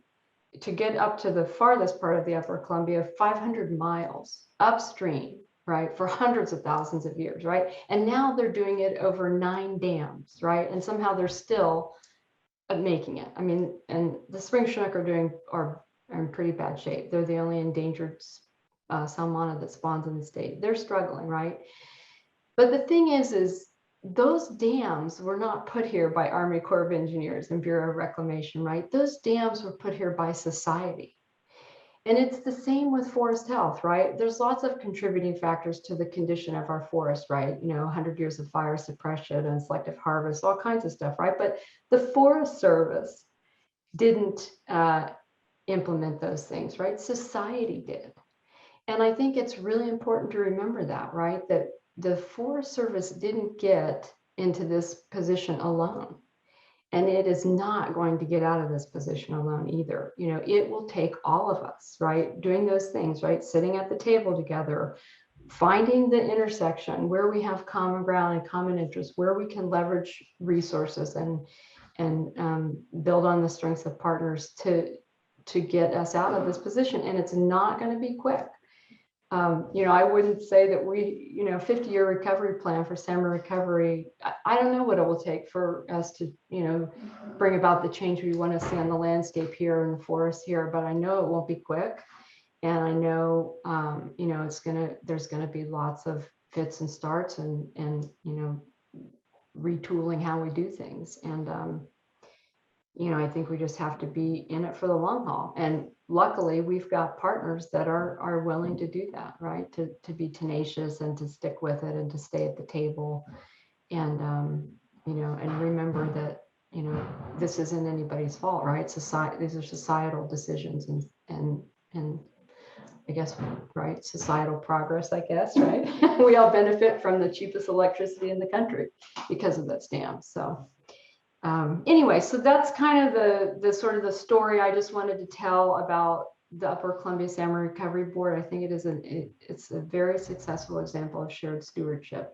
to get up to the farthest part of the upper Columbia, 500 miles upstream, right, for hundreds of thousands of years, right? And now they're doing it over 9 dams, right? And somehow they're still making it. I mean, and the spring chinook are in pretty bad shape. They're the only endangered salmona that spawns in the state. They're struggling, right? But the thing is those dams were not put here by Army Corps of Engineers and Bureau of Reclamation, right? Those dams were put here by society. And it's the same with forest health, right? There's lots of contributing factors to the condition of our forest, right? 100 years of fire suppression and selective harvest, all kinds of stuff, right? But the Forest Service didn't implement those things, right? Society did. And I think it's really important to remember that, right? That the Forest Service didn't get into this position alone. And it is not going to get out of this position alone either. It will take all of us, right? Doing those things, right? Sitting at the table together, finding the intersection where we have common ground and common interests, where we can leverage resources and build on the strengths of partners to get us out of this position. And it's not going to be quick. I wouldn't say that 50-year recovery plan for salmon recovery. I don't know what it will take for us to, bring about the change we want to see on the landscape here in the forest here, but I know it won't be quick. And I know, there's going to be lots of fits and starts and retooling how we do things. And, I think we just have to be in it for the long haul. And luckily we've got partners that are willing to do that, right? To be tenacious and to stick with it and to stay at the table. And, and remember that, this isn't anybody's fault, right? These are societal decisions and I guess, right, societal progress, I guess, right? We all benefit from the cheapest electricity in the country because of this dam. So anyway, so that's kind of the sort of the story I just wanted to tell about the Upper Columbia Salmon Recovery Board. I think it's a very successful example of shared stewardship.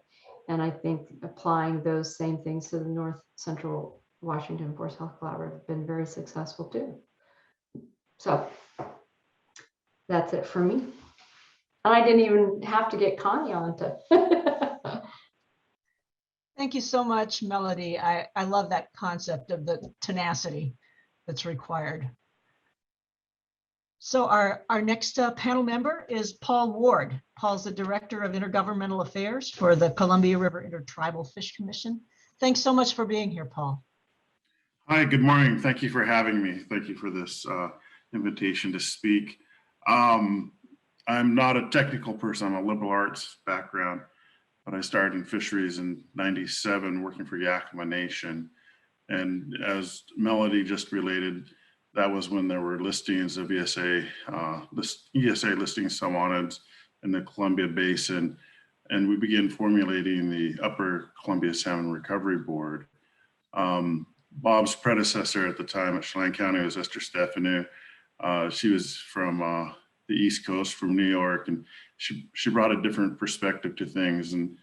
And I think applying those same things to the North Central Washington Forest Health Collaborative have been very successful too. So that's it for me. And I didn't even have to get Connie on to. Thank you so much, Melody. I love that concept of the tenacity that's required. So our next panel member is Paul Ward. Paul's the Director of Intergovernmental Affairs for the Columbia River Intertribal Fish Commission. Thanks so much for being here, Paul. Hi, good morning. Thank you for having me. Thank you for this invitation to speak. I'm not a technical person. I'm a liberal arts background, but I started in fisheries in '97 working for Yakima Nation. And as Melody just related, that was when there were listings of ESA listings salmonids in the Columbia Basin. And we began formulating the Upper Columbia Salmon Recovery Board. Bob's predecessor at the time at Chelan County was Esther Stefanou. She was from the East Coast, from New York, and she brought a different perspective to things. And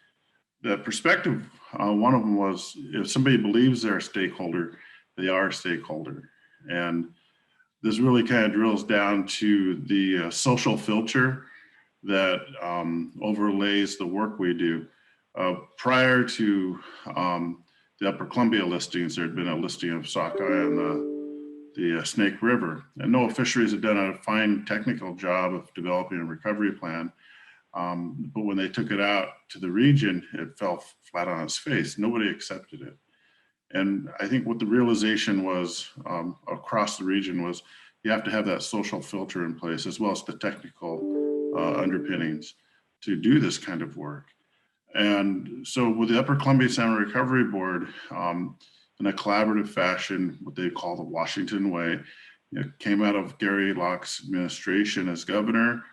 that perspective, one of them was, if somebody believes they're a stakeholder, they are a stakeholder. And this really kind of drills down to the social filter that overlays the work we do. Prior to the Upper Columbia listings, there had been a listing of sockeye on the Snake River. And NOAA Fisheries had done a fine technical job of developing a recovery plan. But when they took it out to the region, it fell flat on its face. Nobody accepted it. And I think what the realization was across the region was you have to have that social filter in place, as well as the technical underpinnings to do this kind of work. And so with the Upper Columbia Salmon Recovery Board, in a collaborative fashion, what they call the Washington Way, came out of Gary Locke's administration as governor.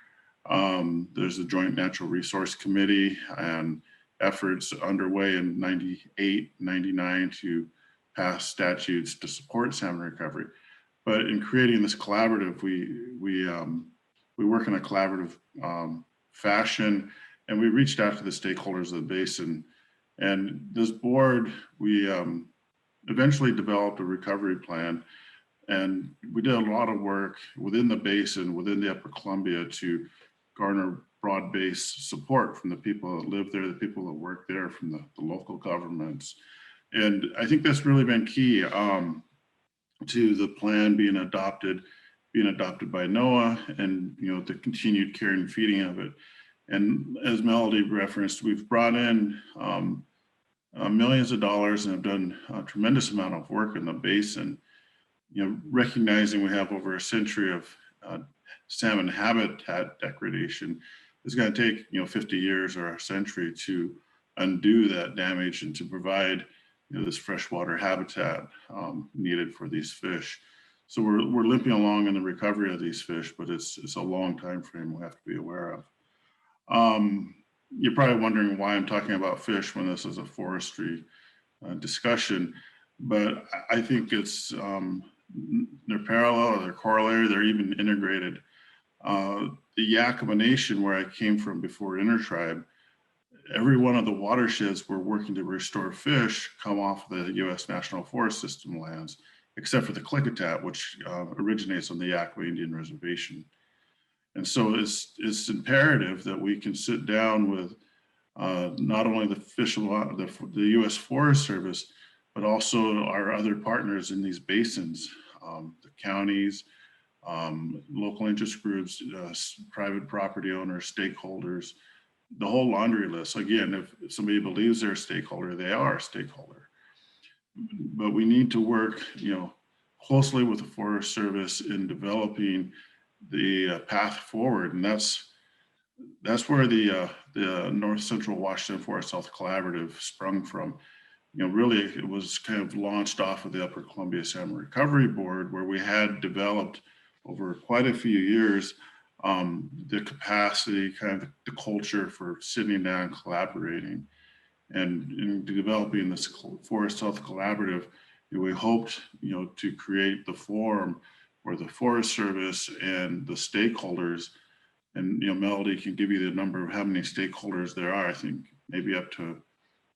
There's a Joint Natural Resource Committee and efforts underway in 98, 99 to pass statutes to support salmon recovery. But in creating this collaborative, we work in a collaborative fashion, and we reached out to the stakeholders of the basin. And this board, we eventually developed a recovery plan, and we did a lot of work within the basin, within the Upper Columbia, to garner broad-based support from the people that live there, the people that work there, from the local governments. And I think that's really been key to the plan being adopted by NOAA, and the continued care and feeding of it. And as Melody referenced, we've brought in millions of dollars and have done a tremendous amount of work in the basin. Recognizing we have over a century of salmon habitat degradation, it's going to take 50 years or a century to undo that damage and to provide this freshwater habitat needed for these fish. So we're limping along in the recovery of these fish, but it's a long time frame we have to be aware of. You're probably wondering why I'm talking about fish when this is a forestry discussion, but I think it's they're parallel, or they're corollary, they're even integrated. The Yakima Nation, where I came from before Intertribe, every one of the watersheds we're working to restore fish come off the U.S. National Forest System lands, except for the Klickitat, which originates on the Yakima Indian Reservation. And so it's imperative that we can sit down with not only the U.S. Forest Service, but also our other partners in these basins, the counties, local interest groups, private property owners, stakeholders, the whole laundry list. Again, if somebody believes they're a stakeholder, they are a stakeholder. But we need to work, closely with the Forest Service in developing the path forward, and that's where the North Central Washington Forest Health Collaborative sprung from. Really, it was kind of launched off of the Upper Columbia Salmon Recovery Board, where we had developed over quite a few years the capacity, kind of the culture for sitting down and collaborating. And in developing this Forest Health Collaborative, we hoped, to create the forum where the Forest Service and the stakeholders, and Melody can give you the number of how many stakeholders there are. I think maybe up to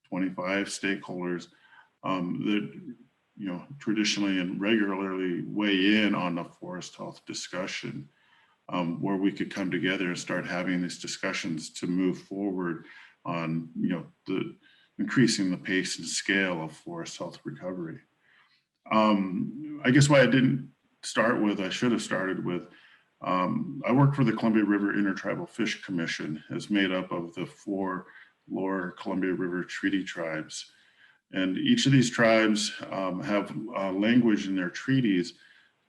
25 stakeholders that traditionally and regularly weigh in on the forest health discussion, where we could come together and start having these discussions to move forward on the increasing the pace and scale of forest health recovery. I guess why I didn't start with, I should have started with, I work for the Columbia River Intertribal Fish Commission. It's made up of the 4 lower Columbia River treaty tribes. And each of these tribes have language in their treaties.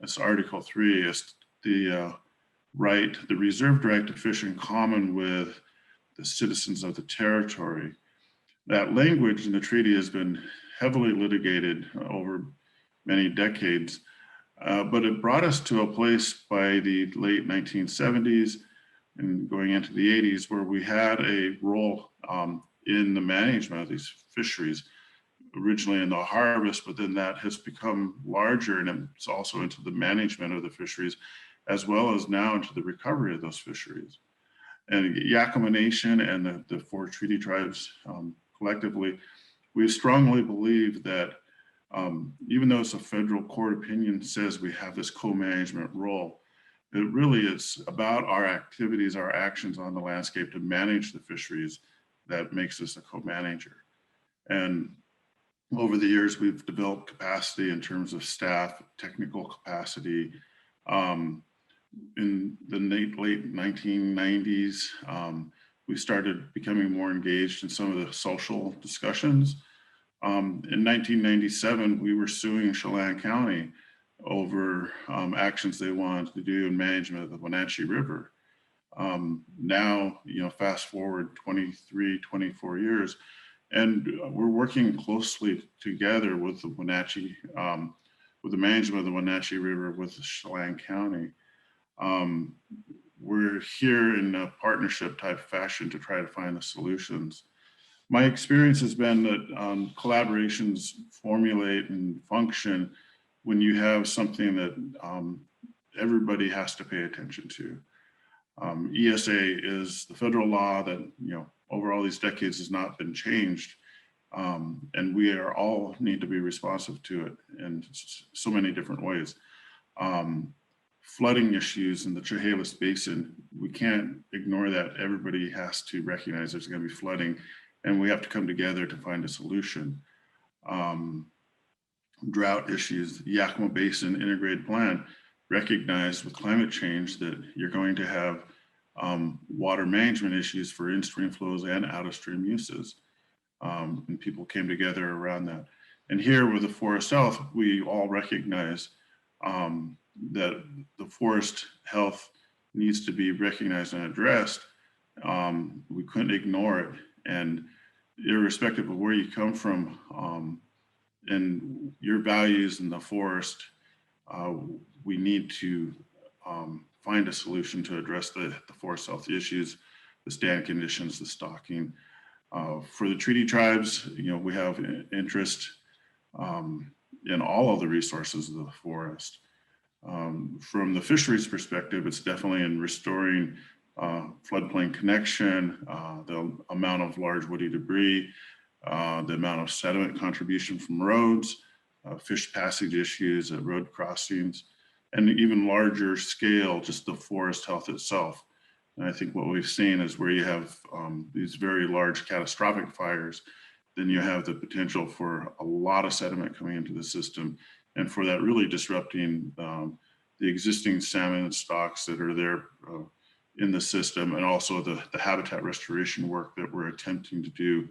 That's Article 3, is the reserved right to fish in common with the citizens of the territory. That language in the treaty has been heavily litigated over many decades, but it brought us to a place by the late 1970s and going into the 80s where we had a role in the management of these fisheries, originally in the harvest, but then that has become larger, and it's also into the management of the fisheries, as well as now into the recovery of those fisheries. And Yakima Nation and the 4 treaty tribes collectively, we strongly believe that even though it's a federal court opinion says we have this co-management role, it really is about our activities, our actions on the landscape to manage the fisheries that makes us a co-manager. And over the years, we've developed capacity in terms of staff, technical capacity. In the late 1990s, we started becoming more engaged in some of the social discussions. In 1997, we were suing Chelan County over actions they wanted to do in management of the Wenatchee River. Now, fast forward 23, 24 years, and we're working closely together with the Wenatchee, with the management of the Wenatchee River with Chelan County. We're here in a partnership type fashion to try to find the solutions. My experience has been that collaborations formulate and function when you have something that everybody has to pay attention to. ESA is the federal law that, over all these decades has not been changed. And we are all need to be responsive to it in so many different ways. Flooding issues in the Chehalis Basin, we can't ignore that. Everybody has to recognize there's going to be flooding, and we have to come together to find a solution. Drought issues, Yakima Basin Integrated Plan recognized with climate change that you're going to have water management issues for in-stream flows and out-of-stream uses. And people came together around that. And here with the forest health, we all recognize that the forest health needs to be recognized and addressed. We couldn't ignore it. And irrespective of where you come from and your values in the forest, we need to find a solution to address the forest health issues, the stand conditions, the stocking. For the treaty tribes, we have interest in all of the resources of the forest. From the fisheries perspective, it's definitely in restoring floodplain connection, the amount of large woody debris, the amount of sediment contribution from roads, fish passage issues at road crossings, and even larger scale, just the forest health itself. And I think what we've seen is where you have these very large catastrophic fires, then you have the potential for a lot of sediment coming into the system, and for that really disrupting the existing salmon stocks that are there in the system, and also the habitat restoration work that we're attempting to do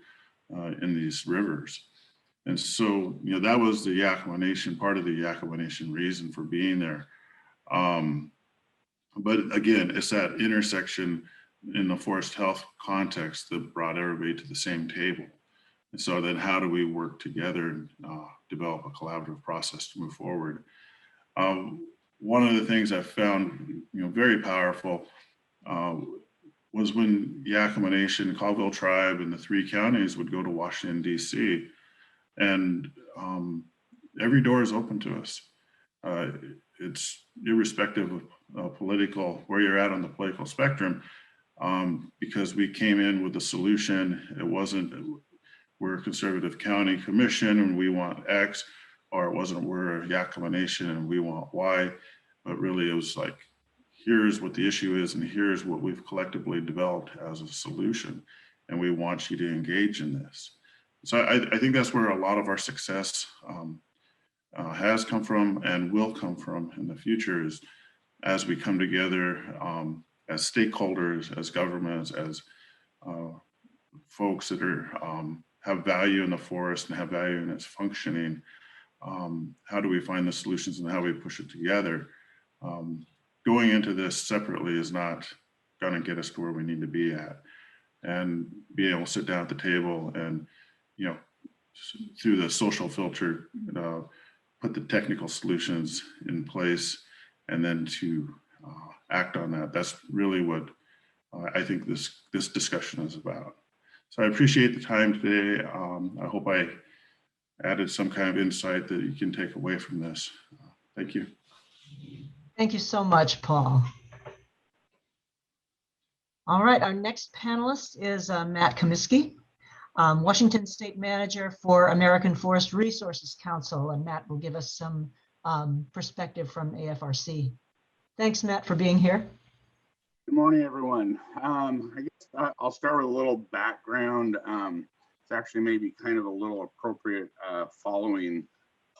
in these rivers. And so, you know, that was the Yakima Nation, part of the Yakima Nation reason for being there. But again, it's that intersection in the forest health context that brought everybody to the same table. And so then how do we work together and develop a collaborative process to move forward? One of the things I found, you know, very powerful was when Yakima Nation, Colville Tribe, and the 3 counties would go to Washington, D.C. And every door is open to us. It's irrespective of political, where you're at on the political spectrum, because we came in with a solution. It wasn't, we're a conservative county commission and we want X, or it wasn't, we're a Yakima Nation and we want Y, but really it was like, here's what the issue is and here's what we've collectively developed as a solution, and we want you to engage in this. So I think that's where a lot of our success has come from and will come from in the future, is as we come together as stakeholders, as governments, as folks that are have value in the forest and have value in its functioning. How do we find the solutions and how we push it together? Going into this separately is not going to get us to where we need to be at, and being able to sit down at the table and, you know, through the social filter, put the technical solutions in place, and then to act on that. That's really what I think this discussion is about. So I appreciate the time today. I hope I added some kind of insight that you can take away from this. Thank you. Thank you so much, Paul. All right, our next panelist is Matt Comiskey, Washington State Manager for American Forest Resources Council, and Matt will give us some perspective from AFRC. Thanks, Matt, for being here. Good morning, everyone. I guess I'll start with a little background. It's actually maybe kind of a little appropriate following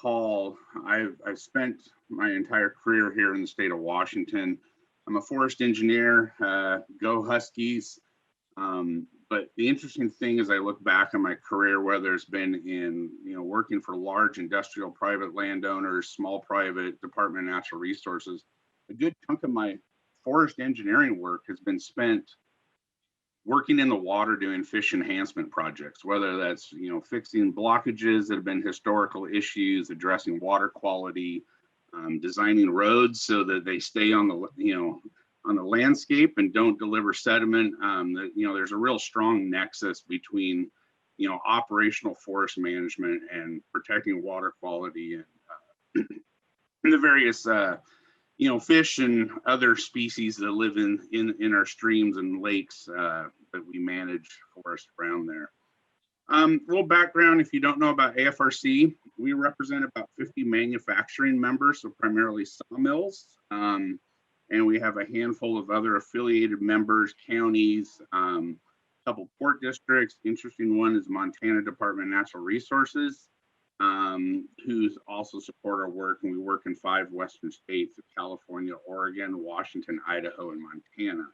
Paul. I've spent my entire career here in the state of Washington. I'm a forest engineer, go Huskies. But the interesting thing is I look back on my career, whether it's been in, you know, working for large industrial private landowners, small private, Department of Natural Resources, a good chunk of my forest engineering work has been spent working in the water doing fish enhancement projects, whether that's, you know, fixing blockages that have been historical issues, addressing water quality, designing roads so that they stay on the, you know, on the landscape and don't deliver sediment. You know, there's a real strong nexus between, you know, operational forest management and protecting water quality and the various you know, fish and other species that live in our streams and lakes that we manage forest around there. A little background, if you don't know about AFRC, we represent about 50 manufacturing members, so primarily sawmills. And we have a handful of other affiliated members, counties, a couple port districts. Interesting one is Montana Department of Natural Resources, who's also support our work, and we work in 5 western states of California, Oregon, Washington, Idaho, and Montana.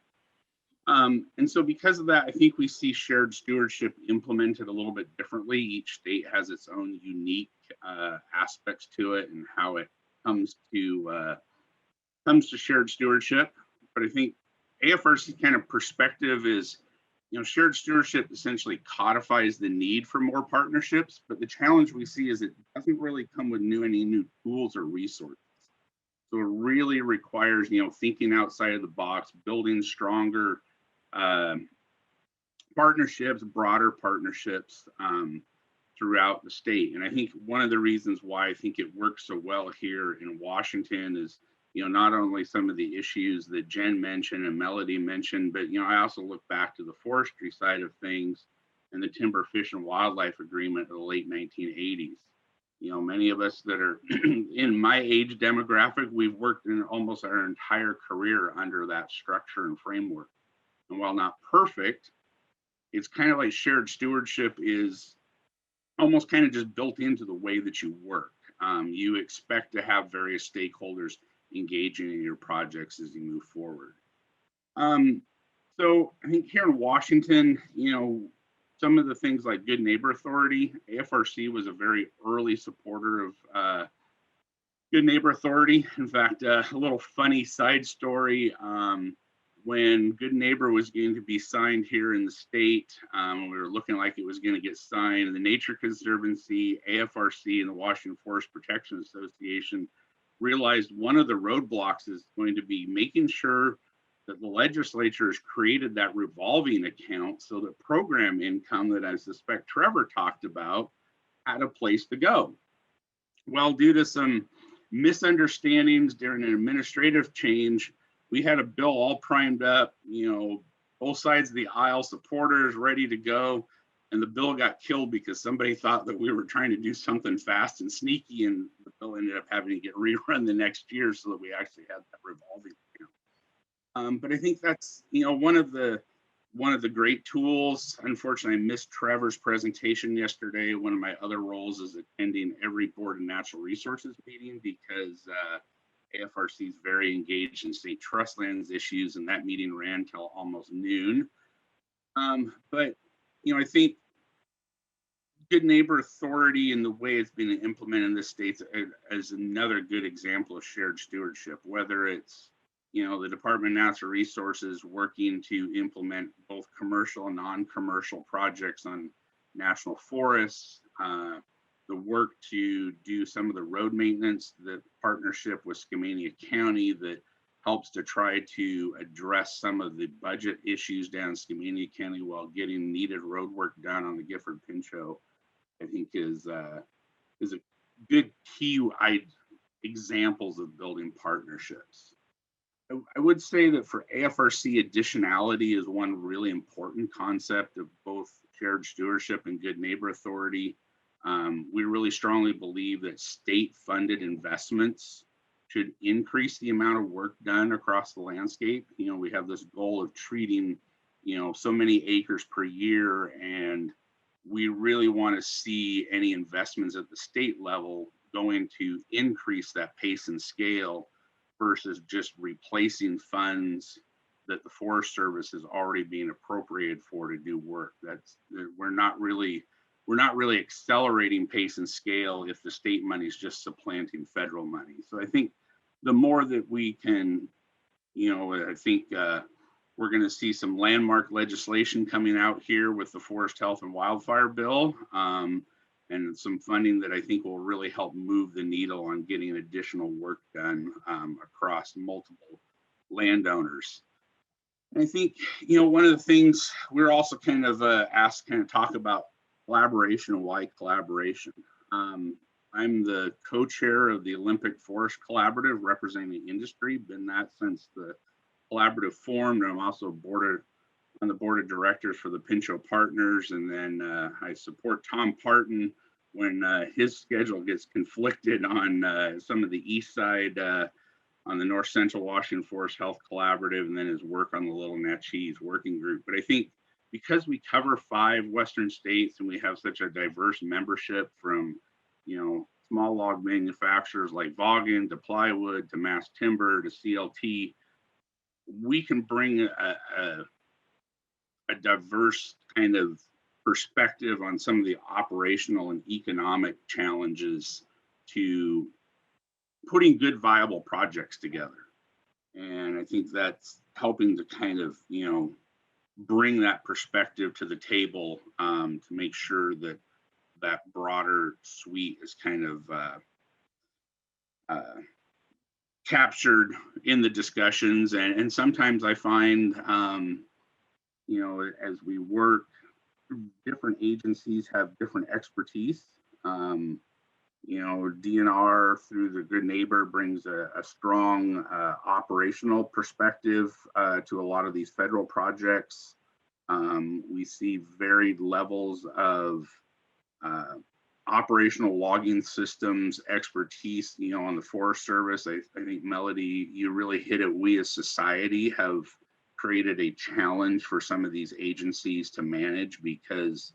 And so because of that, I think we see shared stewardship implemented a little bit differently. Each state has its own unique aspects to it and how it comes to shared stewardship. But I think AFRC's kind of perspective is, you know, shared stewardship essentially codifies the need for more partnerships, but the challenge we see is it doesn't really come with any new tools or resources. So it really requires, you know, thinking outside of the box, building stronger partnerships, broader partnerships throughout the state. And I think one of the reasons why I think it works so well here in Washington is not only some of the issues that Jen mentioned and Melody mentioned, but, I also look back to the forestry side of things and the Timber, Fish, and Wildlife Agreement of the late 1980s. Many of us that are in my age demographic, we've worked in almost our entire career under that structure and framework. And while not perfect, it's kind of like shared stewardship is almost kind of just built into the way that you work. You expect to have various stakeholders engaging in your projects as you move forward. So I think here in Washington, some of the things like Good Neighbor Authority, AFRC was a very early supporter of Good Neighbor Authority. In fact, a little funny side story, when Good Neighbor was going to be signed here in the state, we were looking like it was going to get signed. The Nature Conservancy, AFRC, and the Washington Forest Protection Association realized one of the roadblocks is going to be making sure that the legislature has created that revolving account so that program income that I suspect Trevor talked about had a place to go. Well, due to some misunderstandings during an administrative change, we had a bill all primed up, both sides of the aisle, supporters ready to go. And the bill got killed because somebody thought that we were trying to do something fast and sneaky, and the bill ended up having to get rerun the next year so that we actually had that revolving account. But I think that's, one of the great tools. Unfortunately, I missed Trevor's presentation yesterday. One of my other roles is attending every Board of Natural Resources meeting because AFRC is very engaged in state trust lands issues, and that meeting ran till almost noon. But I think Good Neighbor Authority and the way it's been implemented in the states is another good example of shared stewardship, whether it's the Department of Natural Resources working to implement both commercial and non-commercial projects on national forests, the work to do some of the road maintenance, the partnership with Skamania County that helps to try to address some of the budget issues down in Skamania County while getting needed road work done on the Gifford Pinchot, I think is a good key examples of building partnerships. I would say that for AFRC, additionality is one really important concept of both shared stewardship and Good Neighbor Authority. We really strongly believe that state-funded investments should increase the amount of work done across the landscape. We have this goal of treating, so many acres per year, and we really want to see any investments at the state level going to increase that pace and scale versus just replacing funds that the Forest Service is already being appropriated for to do work. We're not really accelerating pace and scale if the state money is just supplanting federal money. So I think the more that we can, I think we're going to see some landmark legislation coming out here with the Forest Health and Wildfire Bill, and some funding that I think will really help move the needle on getting additional work done across multiple landowners. And I think, one of the things we're also kind of asked to kind of talk about collaboration and why collaboration. I'm the co-chair of the Olympic Forest Collaborative representing the industry, been that since the collaborative formed, and I'm also on the board of directors for the Pinchot Partners, and then I support Tom Parton when his schedule gets conflicted on some of the east side on the North Central Washington Forest Health Collaborative, and then his work on the Little Natchez Working Group. But I think because we cover 5 Western states and we have such a diverse membership from, small log manufacturers like Vaughan to plywood to mass timber to CLT, we can bring a diverse kind of perspective on some of the operational and economic challenges to putting good viable projects together. And I think that's helping to kind of, bring that perspective to the table to make sure that that broader suite is kind of captured in the discussions. And sometimes I find, as we work, different agencies have different expertise. DNR through the Good Neighbor brings a strong operational perspective to a lot of these federal projects. We see varied levels of operational logging systems expertise, on the Forest Service. I think, Melody, you really hit it. We as society have created a challenge for some of these agencies to manage because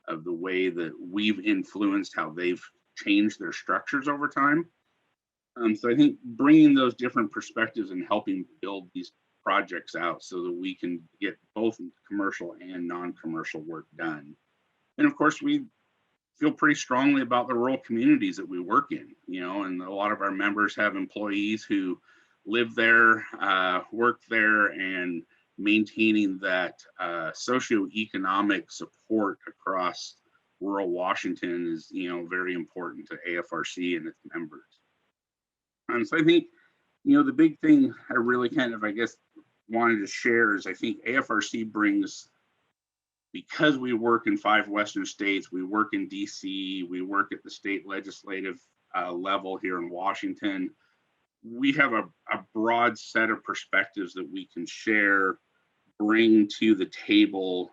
of the way that we've influenced how they've changed their structures over time. So I think bringing those different perspectives and helping build these projects out so that we can get both commercial and non-commercial work done. And of course, we feel pretty strongly about the rural communities that we work in, and a lot of our members have employees who live there, work there, and maintaining that socioeconomic support across rural Washington is, very important to AFRC and its members. So I think, the big thing I really kind of, I guess, wanted to share is I think AFRC brings, because we work in 5 Western states, we work in DC, we work at the state legislative level here in Washington, we have a broad set of perspectives that we can share, bring to the table,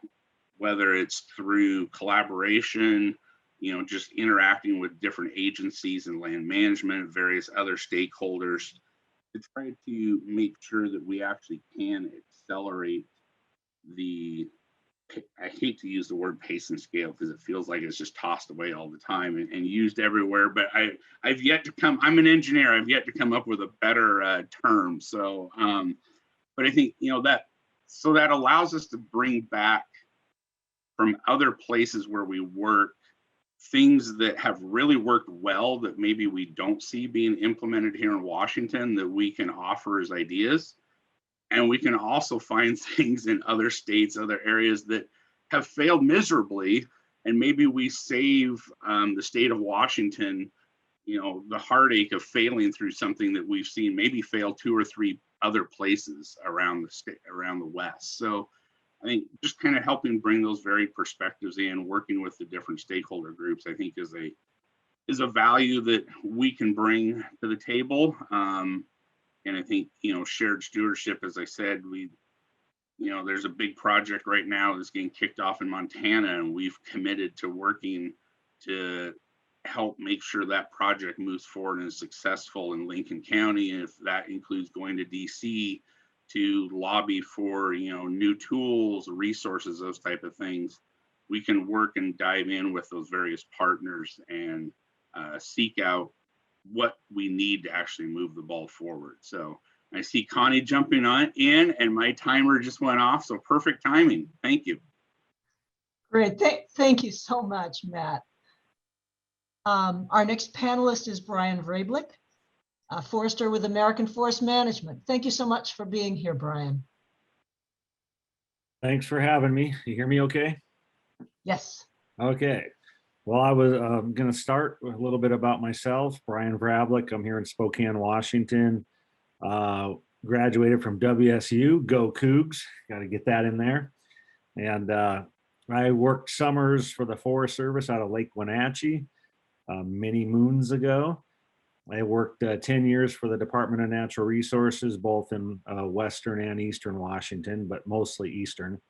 whether it's through collaboration, just interacting with different agencies and land management, various other stakeholders, to try to make sure that we actually can accelerate the, I hate to use the word pace and scale because it feels like it's just tossed away all the time and used everywhere, but I've yet to come, I'm an engineer, I've yet to come up with a better term. So, but I think, that allows us to bring back from other places where we work, things that have really worked well that maybe we don't see being implemented here in Washington that we can offer as ideas. And we can also find things in other states, other areas that have failed miserably. And maybe we save the state of Washington, the heartache of failing through something that we've seen maybe fail 2 or 3 other places around the state, around the West. So I think just kind of helping bring those varied perspectives in, working with the different stakeholder groups, I think is a value that we can bring to the table. And I think, shared stewardship, as I said, there's a big project right now that's getting kicked off in Montana, and we've committed to working to help make sure that project moves forward and is successful in Lincoln County. And if that includes going to DC to lobby for, new tools, resources, those type of things, we can work and dive in with those various partners and seek out what we need to actually move the ball forward. So I see Connie jumping in and my timer just went off. So perfect timing. Thank you. Great. Thank you so much, Matt. Our next panelist is Brian Vrablik, a forester with American Forest Management. Thank you so much for being here, Brian. Thanks for having me. You hear me okay? Yes. Okay. Well, I was going to start with a little bit about myself. Brian Vrablik. I'm here in Spokane, Washington. Graduated from WSU. Go Cougs. Got to get that in there. And I worked summers for the Forest Service out of Lake Wenatchee many moons ago. I worked 10 years for the Department of Natural Resources, both in Western and Eastern Washington, but mostly Eastern.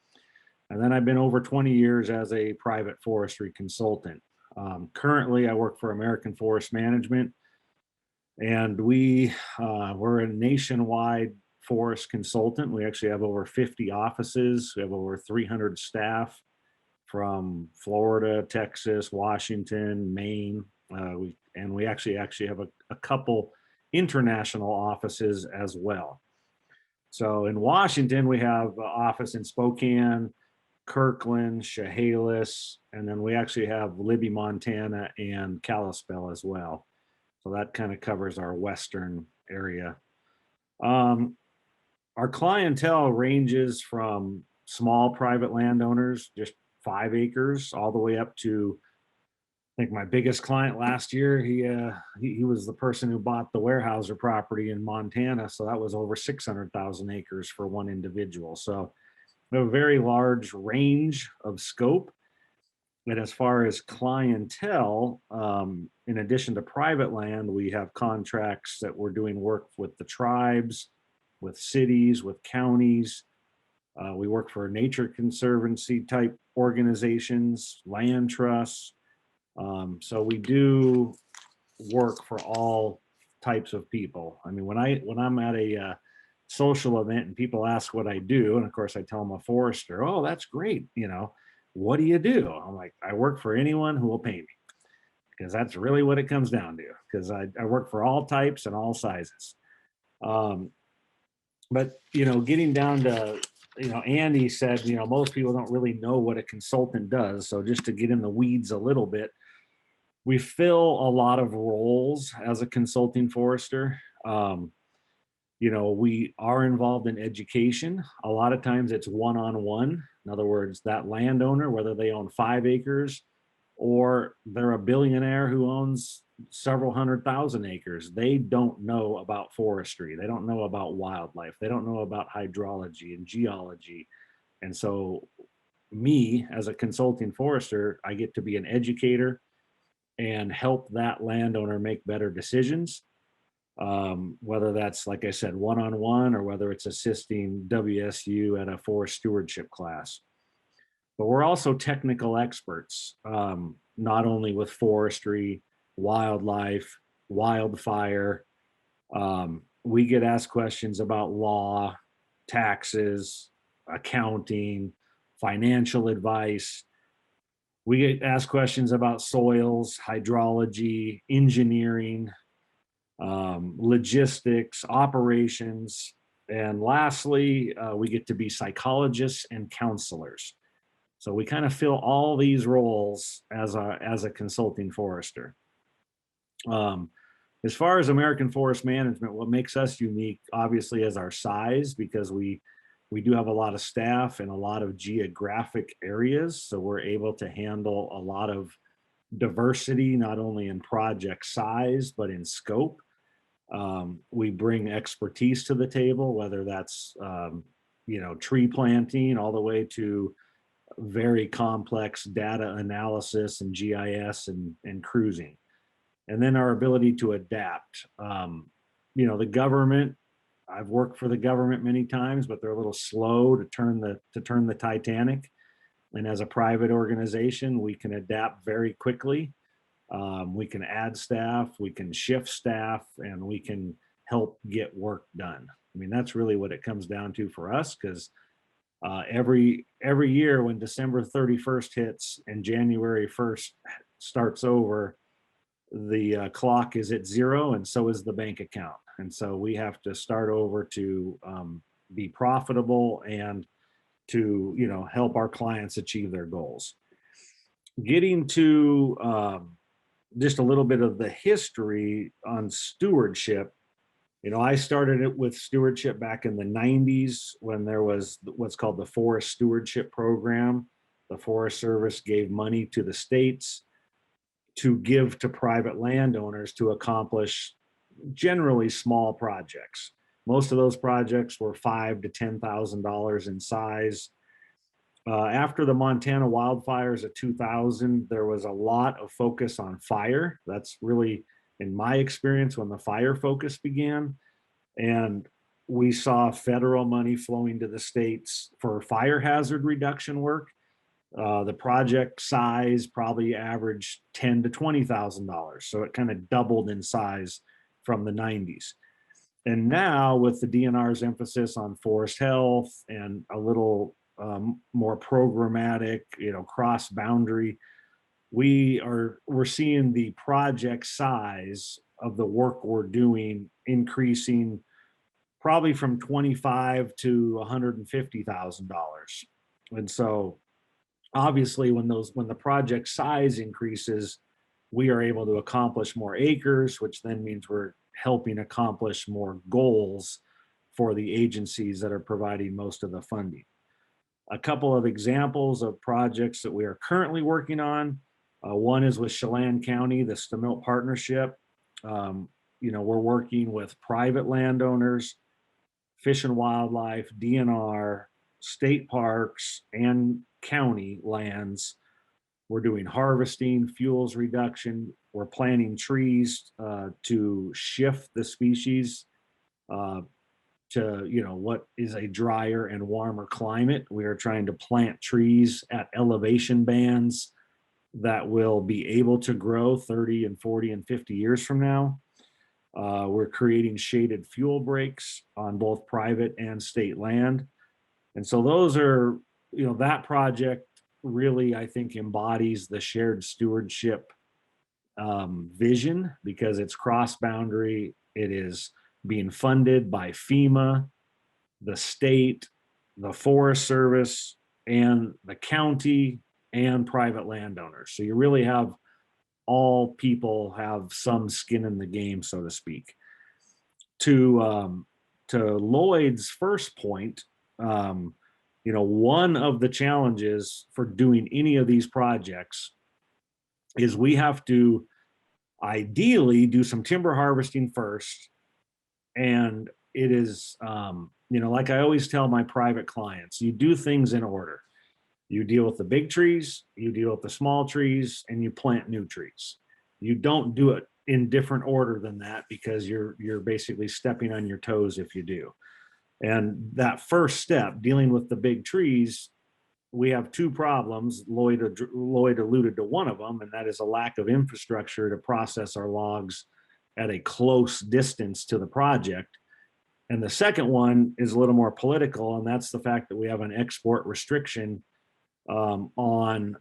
And then I've been over 20 years as a private forestry consultant. Currently, I work for American Forest Management, and we're a nationwide forest consultant. We actually have over 50 offices. We have over 300 staff from Florida, Texas, Washington, Maine. We actually have a couple international offices as well. So in Washington, we have an office in Spokane, Kirkland, Chehalis, and then we actually have Libby, Montana, and Kalispell as well. So that kind of covers our western area. Our clientele ranges from small private landowners, just 5 acres, all the way up to, I think my biggest client last year, he was the person who bought the Weyerhaeuser property in Montana. So that was over 600,000 acres for one individual. So we have a very large range of scope. And as far as clientele, in addition to private land, we have contracts that we're doing work with the tribes, with cities, with counties. We work for nature conservancy type organizations, land trusts. So we do work for all types of people. I mean, when I'm at a social event and people ask what I do, and of course I tell them a forester. Oh, that's great. What do you do? I'm like, I work for anyone who will pay me, because that's really what it comes down to. Because I work for all types and all sizes. But getting down to Andy said, most people don't really know what a consultant does. So just to get in the weeds a little bit, we fill a lot of roles as a consulting forester. We are involved in education. A lot of times it's one-on-one. In other words, that landowner, whether they own 5 acres or they're a billionaire who owns several 100,000 acres, they don't know about forestry. They don't know about wildlife. They don't know about hydrology and geology. And so me, as a consulting forester, I get to be an educator and help that landowner make better decisions. Whether that's, like I said, one-on-one, or whether it's assisting WSU at a forest stewardship class. But we're also technical experts, not only with forestry, wildlife, wildfire. We get asked questions about law, taxes, accounting, financial advice. We get asked questions about soils, hydrology, engineering, logistics, operations, and lastly, we get to be psychologists and counselors. So we kind of fill all these roles as a consulting forester. As far as American Forest Management, what makes us unique, obviously, is our size, because we do have a lot of staff in a lot of geographic areas. So we're able to handle a lot of diversity, not only in project size, but in scope. We bring expertise to the table, whether that's, tree planting all the way to very complex data analysis and GIS and cruising. And then our ability to adapt. The government, I've worked for the government many times, but they're a little slow to turn the Titanic. And as a private organization, we can adapt very quickly. We can add staff, we can shift staff, and we can help get work done. I mean, that's really what it comes down to for us, because every year when December 31st hits and January 1st starts over, the clock is at 0, and so is the bank account. And so we have to start over to be profitable and to help our clients achieve their goals. Getting to just a little bit of the history on stewardship. I started it with stewardship back in the 90s when there was what's called the Forest Stewardship Program. The Forest Service gave money to the states to give to private landowners to accomplish generally small projects. Most of those projects were $5,000 to $10,000 in size. After the Montana wildfires of 2000, there was a lot of focus on fire. That's really, in my experience, when the fire focus began. And we saw federal money flowing to the states for fire hazard reduction work. The project size probably averaged $10,000 to $20,000. So it kind of doubled in size from the 90s. And now with the DNR's emphasis on forest health and a little more programmatic, cross boundary, we're seeing the project size of the work we're doing increasing probably from $25,000 to $150,000. And so obviously when the project size increases, we are able to accomplish more acres, which then means we're helping accomplish more goals for the agencies that are providing most of the funding. A couple of examples of projects that we are currently working on. One is with Chelan County, the Stemilt Partnership. We're working with private landowners, Fish and Wildlife, DNR, state parks, and county lands We're doing harvesting, fuels reduction. We're planting trees to shift the species to, you know, what is a drier and warmer climate. We are trying to plant trees at elevation bands that will be able to grow 30 and 40 and 50 years from now. We're creating shaded fuel breaks on both private and state land. And so those are, you know, that project really, I think, embodies the shared stewardship vision, because it's cross-boundary. It is being funded by FEMA, the state, the Forest Service, and the county, and private landowners. So you really have all people have some skin in the game, so to speak. To Lloyd's first point, you know, one of the challenges for doing any of these projects is we have to ideally do some timber harvesting first. And it is, you know, like I always tell my private clients, you do things in order. You deal with the big trees, you deal with the small trees, and you plant new trees. You don't do it in different order than that, because you're basically stepping on your toes if you do. And that first step, dealing with the big trees, we have two problems. Lloyd alluded to one of them, and that is a lack of infrastructure to process our logs at a close distance to the project. And the second one is a little more political, and that's the fact that we have an export restriction on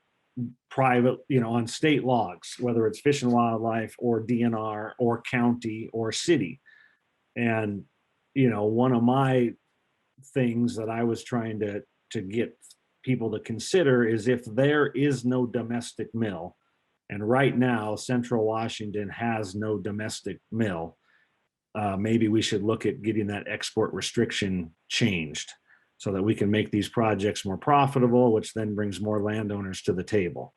private, you know, on state logs, whether it's Fish and Wildlife or DNR or county or city. And, you know, one of my things that I was trying to get people to consider is, if there is no domestic mill, and right now Central Washington has no domestic mill, maybe we should look at getting that export restriction changed, so that we can make these projects more profitable, which then brings more landowners to the table.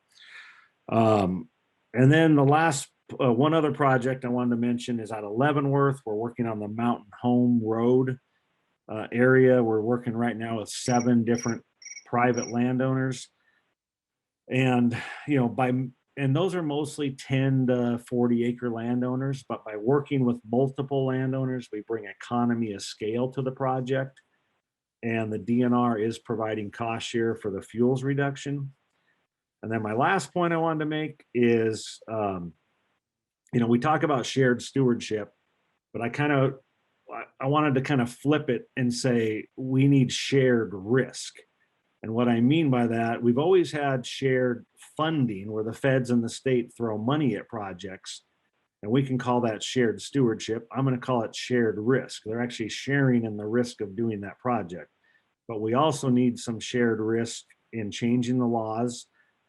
And then the last one other project I wanted to mention is out of Leavenworth. We're working on the Mountain Home Road area. We're working right now with 7 different private landowners. And, you know, and those are mostly 10 to 40 acre landowners, but by working with multiple landowners, we bring economy of scale to the project. And the DNR is providing cost share for the fuels reduction. And then my last point I wanted to make is, you know, we talk about shared stewardship, but I wanted to kind of flip it and say we need shared risk. And what I mean by that, we've always had shared funding where the feds and the state throw money at projects, and we can call that shared stewardship. I'm going to call it shared risk. They're actually sharing in the risk of doing that project. But we also need some shared risk in changing the laws,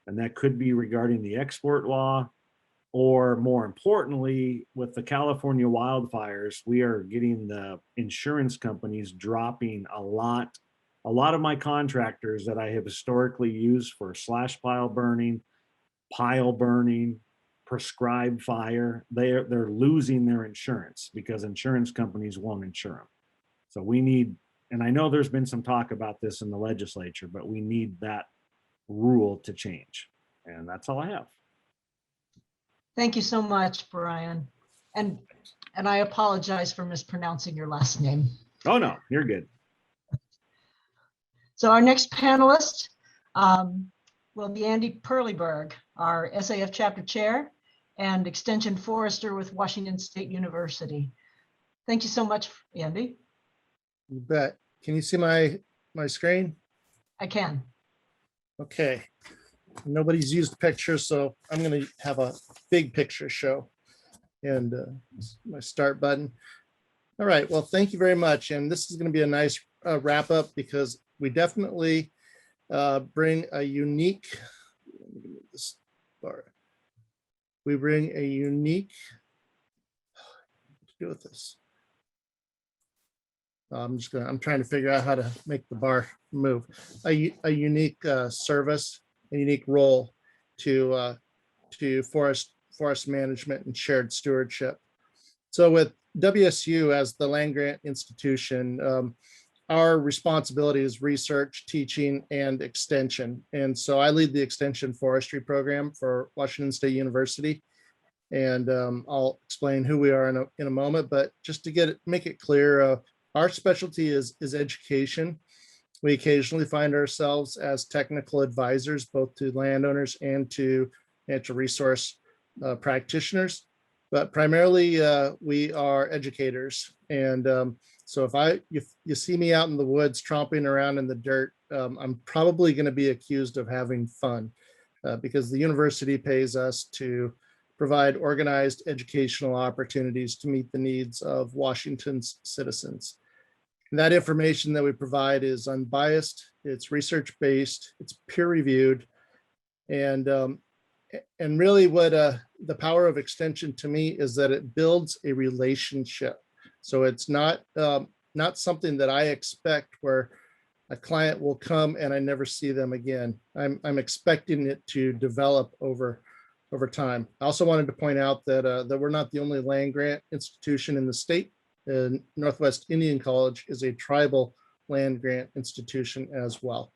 and that could be regarding the export law, or more importantly, with the California wildfires, we are getting the insurance companies dropping a lot of my contractors that I have historically used for slash pile burning, prescribed fire. They're losing their insurance because insurance companies won't insure them. So we need, and I know there's been some talk about this in the legislature, but we need that rule to change. And that's all I have. Thank you so much, Brian. And I apologize for mispronouncing your last name. Oh, no, you're good. So our next panelist will be Andy Perlyberg, our SAF chapter chair and extension forester with Washington State University. Thank you so much, Andy. You bet. Can you see my screen? I can. Okay. Nobody's used pictures, so I'm going to have a big picture show. And my start button. All right. Well, thank you very much. And this is going to be a nice wrap up, because we definitely bring a unique, let me move this bar. We bring a unique, what to do with this? I'm trying to figure out how to make the bar move. A unique service, a unique role to forest management and shared stewardship. So with WSU as the land grant institution, our responsibility is research, teaching, and extension. And so I lead the extension forestry program for Washington State University. And I'll explain who we are in a moment, but just to make it clear, our specialty is education. We occasionally find ourselves as technical advisors, both to landowners and to natural resource practitioners, but primarily we are educators. And so if you see me out in the woods tromping around in the dirt, I'm probably going to be accused of having fun because the university pays us to provide organized educational opportunities to meet the needs of Washington's citizens. And that information that we provide is unbiased, it's research-based, it's peer-reviewed, and really what the power of extension to me is that it builds a relationship. So it's not something that I expect where a client will come and I never see them again. I'm expecting it to develop over time. I also wanted to point out that we're not the only land grant institution in the state. Northwest Indian College is a tribal land grant institution as well.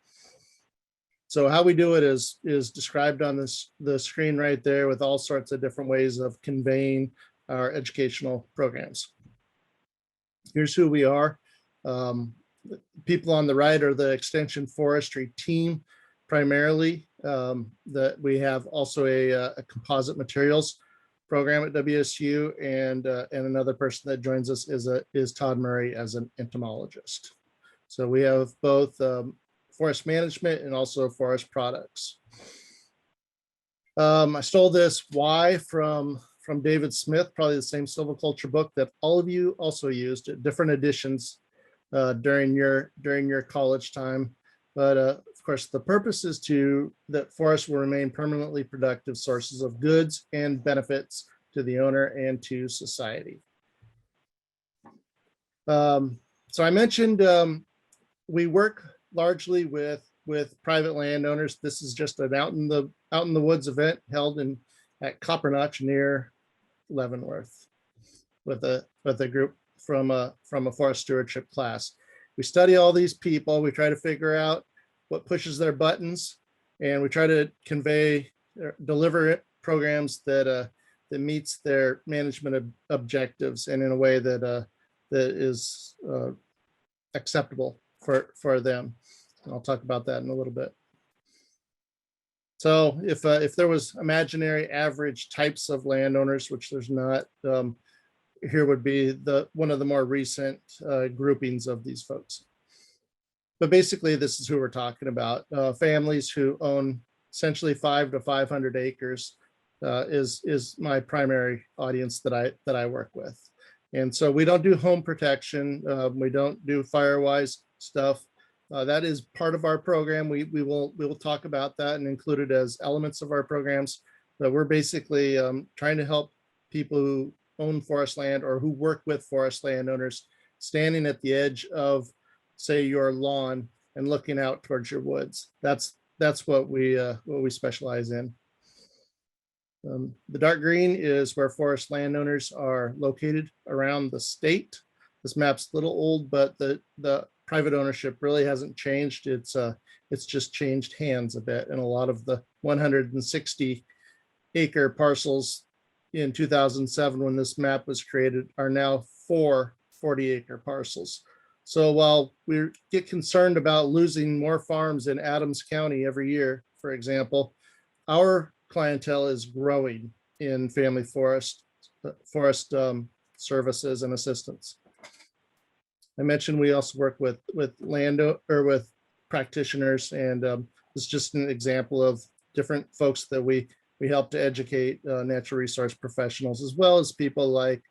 So how we do it is described on the screen right there with all sorts of different ways of conveying our educational programs. Here's who we are. People on the right are the extension forestry team primarily. That we have also a composite materials program at WSU, and another person that joins us is Todd Murray as an entomologist. So we have both forest management and also forest products. I stole this why from David Smith, probably the same silviculture book that all of you also used at different editions during your college time. But of course, the purpose is that forests will remain permanently productive sources of goods and benefits to the owner and to society. So I mentioned we work largely with private landowners. This is just an out in the woods event held at Copper Notch near Leavenworth with a group from a forest stewardship class. We study all these people. We try to figure out what pushes their buttons, and we try to deliver programs that meets their management objectives and in a way that is acceptable for them. And I'll talk about that in a little bit. So if there was imaginary average types of landowners, which there's not, here would be one of the more recent groupings of these folks. But basically, this is who we're talking about. Families who own essentially 5 to 500 acres is my primary audience that I work with. And so we don't do home protection. We don't do Firewise stuff. That is part of our program. We will talk about that and include it as elements of our programs. But we're basically trying to help people who own forest land or who work with forest landowners standing at the edge of, say, your lawn and looking out towards your woods. That's what we specialize in. The dark green is where forest landowners are located around the state. This map's a little old, but the private ownership really hasn't changed. It's just changed hands a bit, and a lot of the 160 acre parcels in 2007 when this map was created are now 4 40 acre parcels. So while we get concerned about losing more farms in Adams County every year, for example, our clientele is growing in family forest services and assistance. I mentioned we also work with with practitioners, and it's just an example of different folks that we help to educate natural resource professionals, as well as people like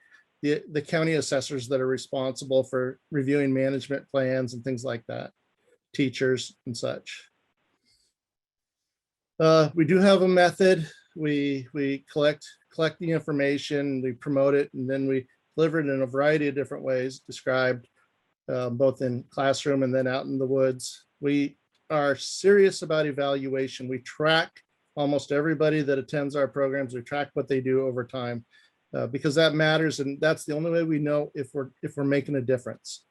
the county assessors that are responsible for reviewing management plans and things like that, teachers and such. We do have a method. We collect the information, we promote it, and then we deliver it in a variety of different ways described both in classroom and then out in the woods. We are serious about evaluation. We track almost everybody that attends our programs. We track what they do over time because that matters, and that's the only way we know if we're making a difference.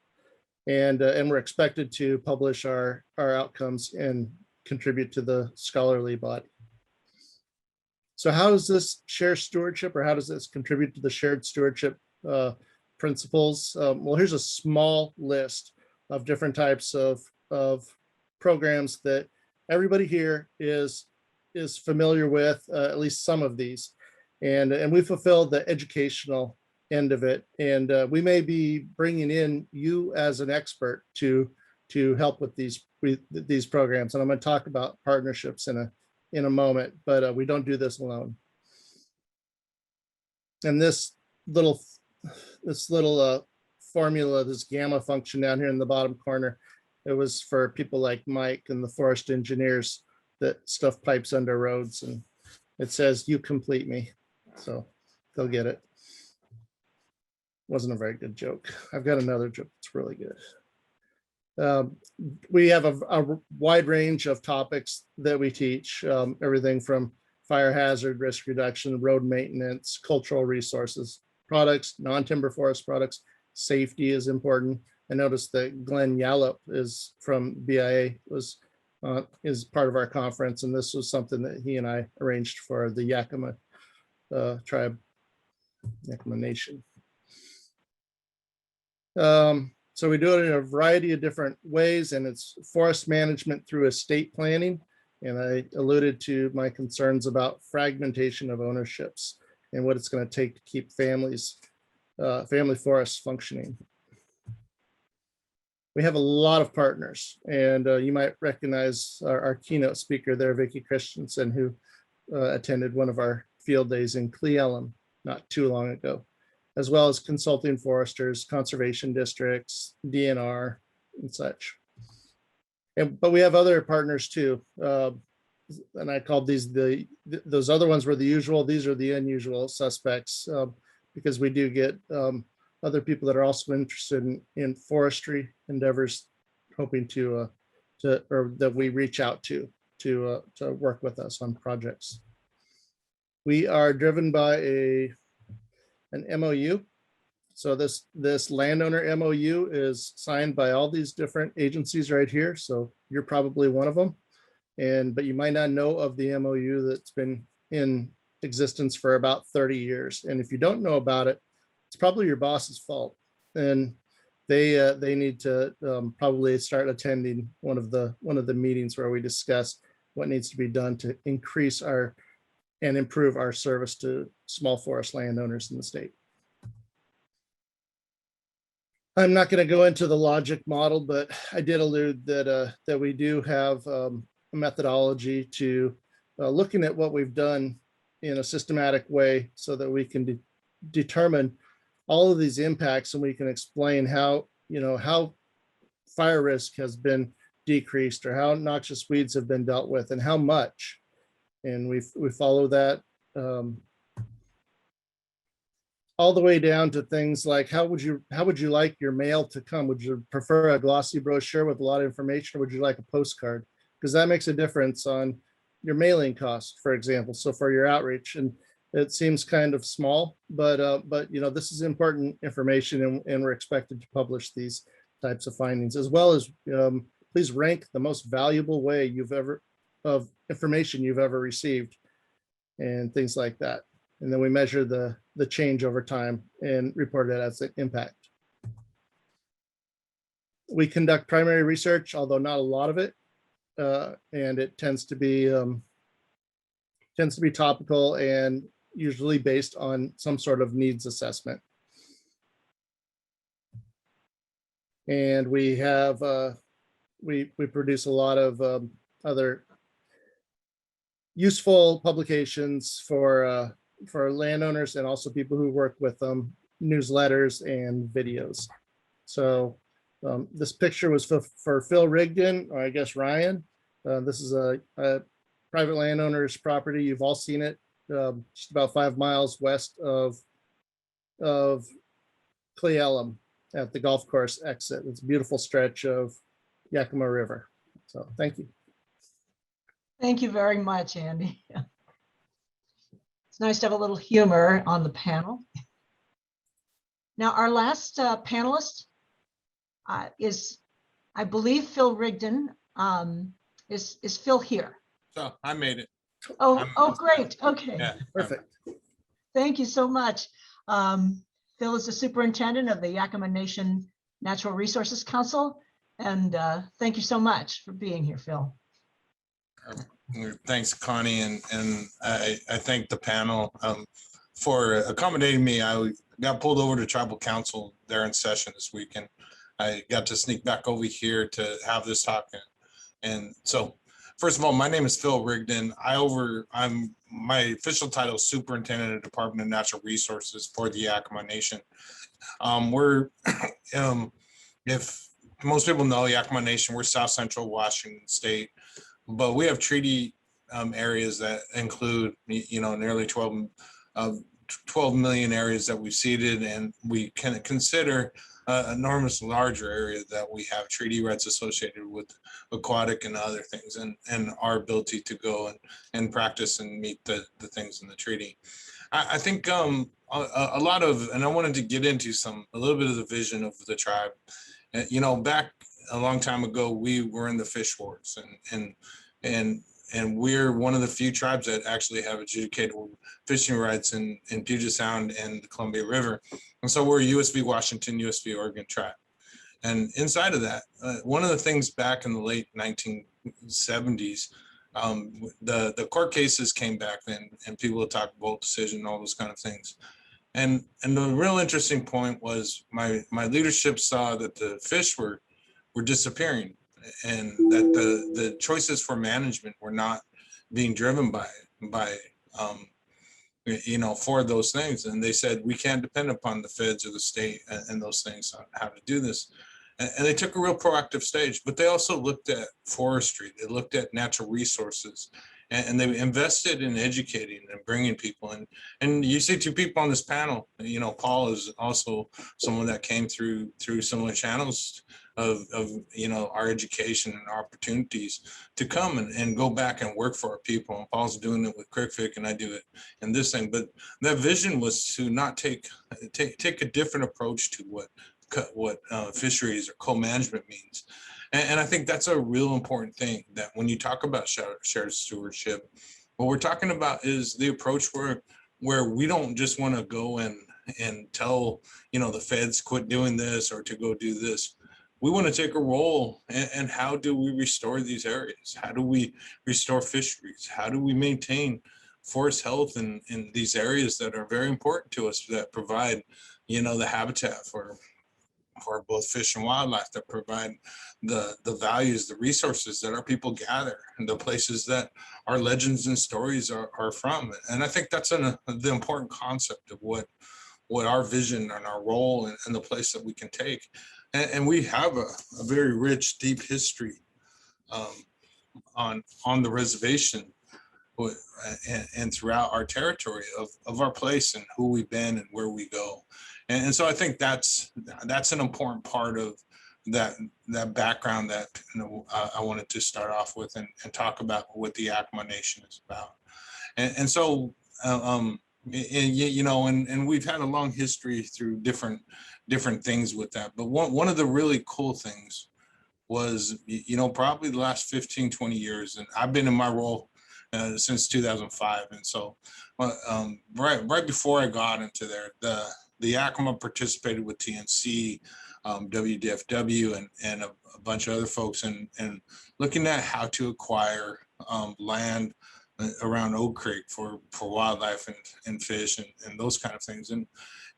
and we're expected to publish our outcomes and contribute to the scholarly body. So how does this share stewardship, or how does this contribute to the shared stewardship principles? Well, here's a small list of different types of programs that everybody here is familiar with, at least some of these. And we fulfilled the educational end of it. And we may be bringing in you as an expert to help with these programs. And I'm going to talk about partnerships in a moment, but we don't do this alone. And this little formula, this gamma function down here in the bottom corner, it was for people like Mike and the forest engineers that stuff pipes under roads, and it says, "You complete me." So they'll get it. Wasn't a very good joke. I've got another joke that's really good. We have a wide range of topics that we teach, everything from fire hazard, risk reduction, road maintenance, cultural resources, products, non-timber forest products. Safety is important. I noticed that Glenn Yallop is from BIA, is part of our conference, and this was something that he and I arranged for the Yakima tribe, Yakima Nation. So we do it in a variety of different ways, and it's forest management through estate planning. And I alluded to my concerns about fragmentation of ownerships and what it's going to take to keep family forests functioning. We have a lot of partners, and you might recognize our keynote speaker there, Vicki Christensen, who attended one of our field days in Cle Elum not too long ago, as well as consulting foresters, conservation districts, DNR, and such. But we have other partners too. And I called these those other ones were the usual. These are the unusual suspects, because we do get other people that are also interested in forestry endeavors, hoping or that we reach out to work with us on projects. We are driven by an MOU. So this landowner MOU is signed by all these different agencies right here. So you're probably one of them, but you might not know of the MOU that's been in existence for about 30 years. And if you don't know about it, it's probably your boss's fault. And they need to probably start attending one of the meetings where we discuss what needs to be done to increase and improve our service to small forest landowners in the state. I'm not going to go into the logic model, but I did allude that we do have a methodology to looking at what we've done in a systematic way so that we can determine all of these impacts, and we can explain how fire risk has been decreased or how noxious weeds have been dealt with and how much. And we follow that all the way down to things like how would you like your mail to come? Would you prefer a glossy brochure with a lot of information, or would you like a postcard? Because that makes a difference on your mailing cost, for example. So for your outreach, and it seems kind of small, but this is important information, and we're expected to publish these types of findings, as well as please rank the most valuable way of information you've ever received, and things like that. And then we measure the change over time and report it as an impact. We conduct primary research, although not a lot of it, and it tends to be topical and usually based on some sort of needs assessment. And we have we produce a lot of other useful publications for landowners and also people who work with newsletters and videos. So this picture was for Phil Rigdon, or I guess Ryan. This is a private landowner's property. You've all seen it, just about 5 miles west of Cle Elum at the golf course exit. It's a beautiful stretch of Yakima River. So thank you. Thank you very much, Andy. It's nice to have a little humor on the panel. Now, our last panelist Is, I believe Phil Rigdon, is Phil here? So I made it. Oh, great. Okay. Yeah. Perfect. Thank you so much. Phil is the superintendent of the Yakima Nation Natural Resources Council. And thank you so much for being here, Phil. Thanks, Connie. And I thank the panel for accommodating me. I got pulled over to tribal council. They're in session this week, and I got to sneak back over here to have this talk. And so, first of all, my name is Phil Rigdon. My official title is Superintendent of Department of Natural Resources for the Yakima Nation. We're, if most people know Yakima Nation, we're South Central Washington State, but we have treaty areas that include, nearly 12 million areas that we've seeded, and we can consider enormous larger area that we have treaty rights associated with aquatic and other things, and our ability to go and practice and meet the things in the treaty. I think a lot of, and I wanted to get into a little bit of the vision of the tribe. Back a long time ago, we were in the fish wars, and we're one of the few tribes that actually have adjudicated fishing rights in Puget Sound and the Columbia River. And so we're USV Washington, USV Oregon tribe. And inside of that, one of the things back in the late 1970s, the court cases came back then, and people would talk boat decision and all those kind of things. And the real interesting point was my leadership saw that the fish were disappearing, and that the choices for management were not being driven by for those things. And they said, we can't depend upon the feds or the state and those things on how to do this. And they took a real proactive stage, but they also looked at forestry. They looked at natural resources, and they invested in educating and bringing people in. And you see two people on this panel. Paul is also someone that came through similar channels of our education and our opportunities to come and go back and work for our people. And Paul's doing it with CrickFic, and I do it in this thing. But that vision was to not take a different approach to what fisheries or co-management means. And I think that's a real important thing, that when you talk about shared stewardship, what we're talking about is the approach where we don't just want to go and tell the feds quit doing this or to go do this. We want to take a role, and how do we restore these areas? How do we restore fisheries? How do we maintain forest health in these areas that are very important to us, that provide the habitat for both fish and wildlife, that provide the values, the resources that our people gather, and the places that our legends and stories are from. And I think that's the important concept of what our vision and our role and the place that we can take. And we have a very rich, deep history on the reservation and throughout our territory of our place and who we've been and where we go. And so I think that's an important part of that background that I wanted to start off with and talk about what the Yakima Nation is about. And so, and we've had a long history through different things with that. But one of the really cool things was, probably the last 15, 20 years, and I've been in my role since 2005. And so right before I got into there, the Yakima participated with TNC, WDFW, and a bunch of other folks, and looking at how to acquire land around Oak Creek for wildlife and fish and those kind of things. And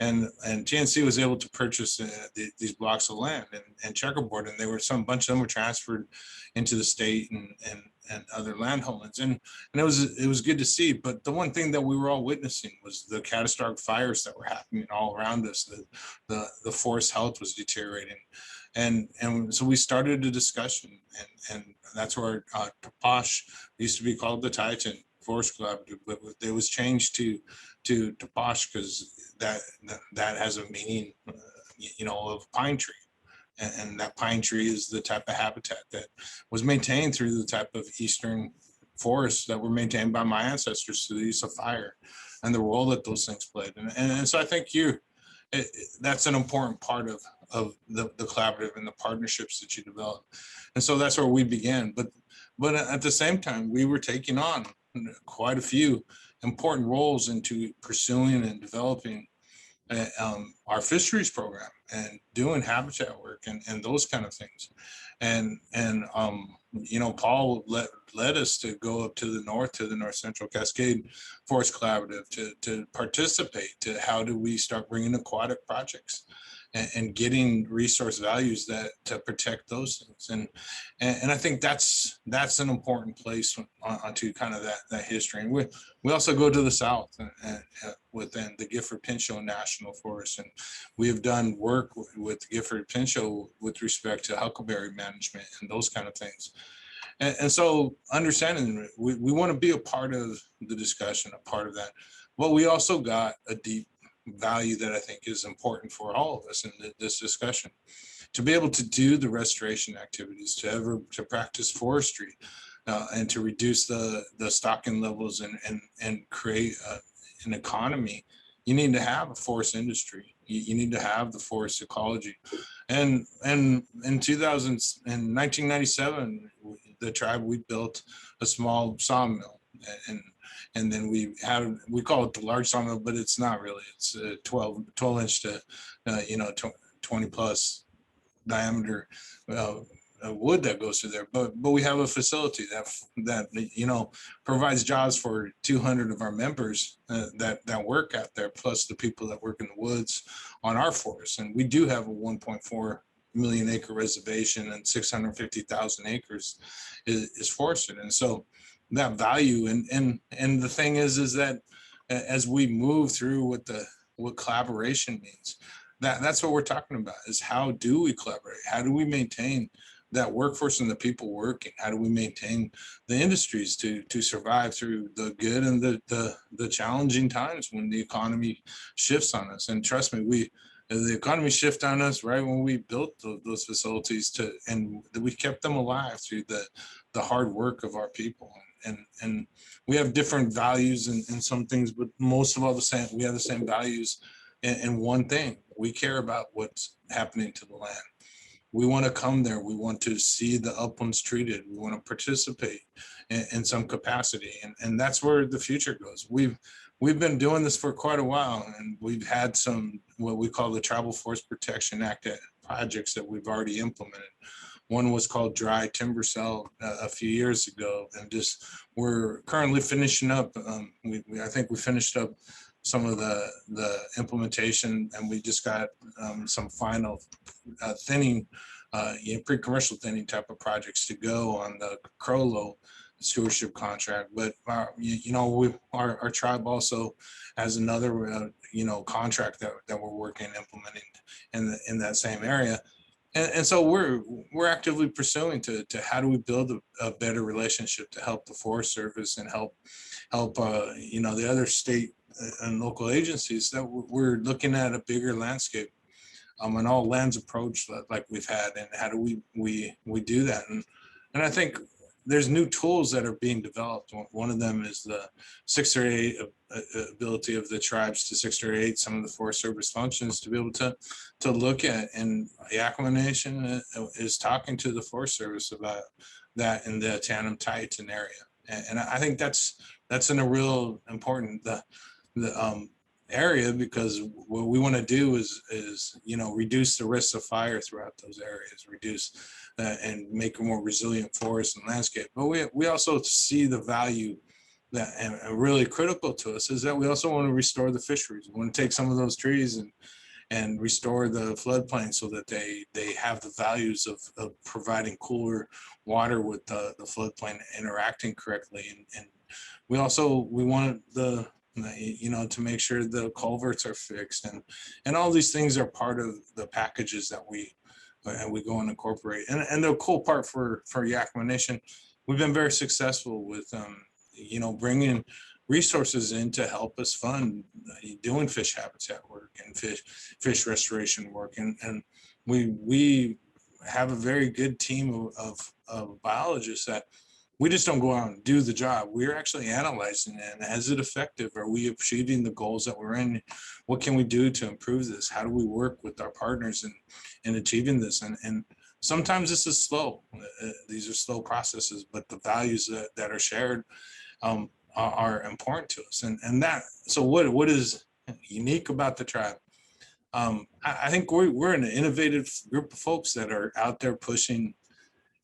TNC was able to purchase these blocks of land and checkerboard, and a bunch of them were transferred into the state and other land holdings. And it was good to see. But the one thing that we were all witnessing was the catastrophic fires that were happening all around us. The forest health was deteriorating. And so we started a discussion, and that's where Taposh used to be called the Titan Forest Collaborative, but it was changed to Taposh because that has a meaning, of pine tree. And that pine tree is the type of habitat that was maintained through the type of eastern forests that were maintained by my ancestors through the use of fire and the role that those things played. And so I think that's an important part the collaborative and the partnerships that you develop. And so that's where we began. But at the same time, we were taking on quite a few important roles into pursuing and developing our fisheries program and doing habitat work and those kind of things. And you know, Paul led us to go up to the North Central Cascade Forest Collaborative to participate to how do we start bringing aquatic projects and getting resource values that to protect those things. And I think that's an important place onto kind of that history. And we also go to the South and within the Gifford Pinchot National Forest. And we have done work with Gifford Pinchot with respect to huckleberry management and those kind of things. And so understanding we want to be a part of the discussion, a part of that. But we also got a deep value that I think is important for all of us in this discussion, to be able to do the restoration activities, to practice forestry, and to reduce the stocking levels and create an economy. You need to have a forest industry. You need to have the forest ecology. And in 1997, the tribe, we built a small sawmill, and then we call it the large sawmill, but it's not really. It's 12 inch to 20 plus diameter wood that goes through there. But we have a facility that provides jobs for 200 of our members that work out there, plus the people that work in the woods on our forest. And we do have a 1.4 million acre reservation, and 650,000 acres is forested. And so that value and the thing is that as we move through what collaboration means, that's what we're talking about, is how do we collaborate? How do we maintain that workforce and the people working? How do we maintain the industries to survive through the good and the challenging times when the economy shifts on us? And trust me, the economy shifted on us right when we built those facilities and we kept them alive through the hard work of our people. And we have different values in some things, but most of all we have the same values in one thing. We care about what's happening to the land. We want to come there. We want to see the uplands treated. We want to participate in some capacity. And that's where the future goes. We've been doing this for quite a while, and we've had some what we call the Tribal Forest Protection Act projects that we've already implemented. One was called Dry Timber Cell a few years ago, and we're currently finishing up. I think we finished up some of the implementation, and we just got some final thinning, pre-commercial thinning type of projects to go on the Crollo stewardship contract. But our tribe also has another contract that we're working implementing in that same area. And so we're actively pursuing to how do we build a better relationship to help the Forest Service and help the other state and local agencies, that we're looking at a bigger landscape, an all lands approach like we've had, and how do we do that? And I think there's new tools that are being developed. One of them is the 638 ability of the tribes to 638 some of the Forest Service functions to be able to look at. And Yakama Nation is talking to the Forest Service about that in the Tandem Titan area. And I think that's in a real important area, because what we want to do is reduce the risks of fire throughout those areas, reduce and make a more resilient forest and landscape. But we also see the value that, and really critical to us, is that we also want to restore the fisheries. We want to take some of those trees and restore the floodplain so that they have the values of providing cooler water with the floodplain interacting correctly. And we want to make sure the culverts are fixed, and all these things are part of the packages that we go and incorporate. And the cool part for Yakama Nation, we've been very successful with bringing resources in to help us fund doing fish habitat work and fish restoration work. And we have a very good team of biologists that we just don't go out and do the job. We're actually analyzing it. And is it effective? Are we achieving the goals that we're in? What can we do to improve this? How do we work with our partners in achieving this? And sometimes this is slow. These are slow processes, but the values that are shared are important to us. And that, so what is unique about the tribe? I think we're an innovative group of folks that are out there pushing,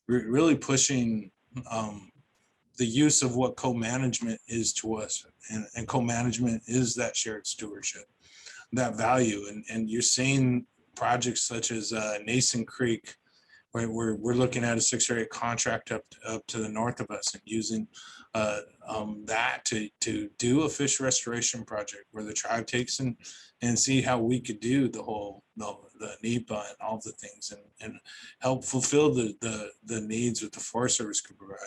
really pushing the use of what co-management is to us. And co-management is that shared stewardship, that value. And you're seeing projects such as Nason Creek, where we're looking at a 6 or 8 contract up to the north of us, and using that to do a fish restoration project where the tribe takes and see how we could do the whole the NEPA and all the things, and help fulfill the needs that the Forest Service could provide.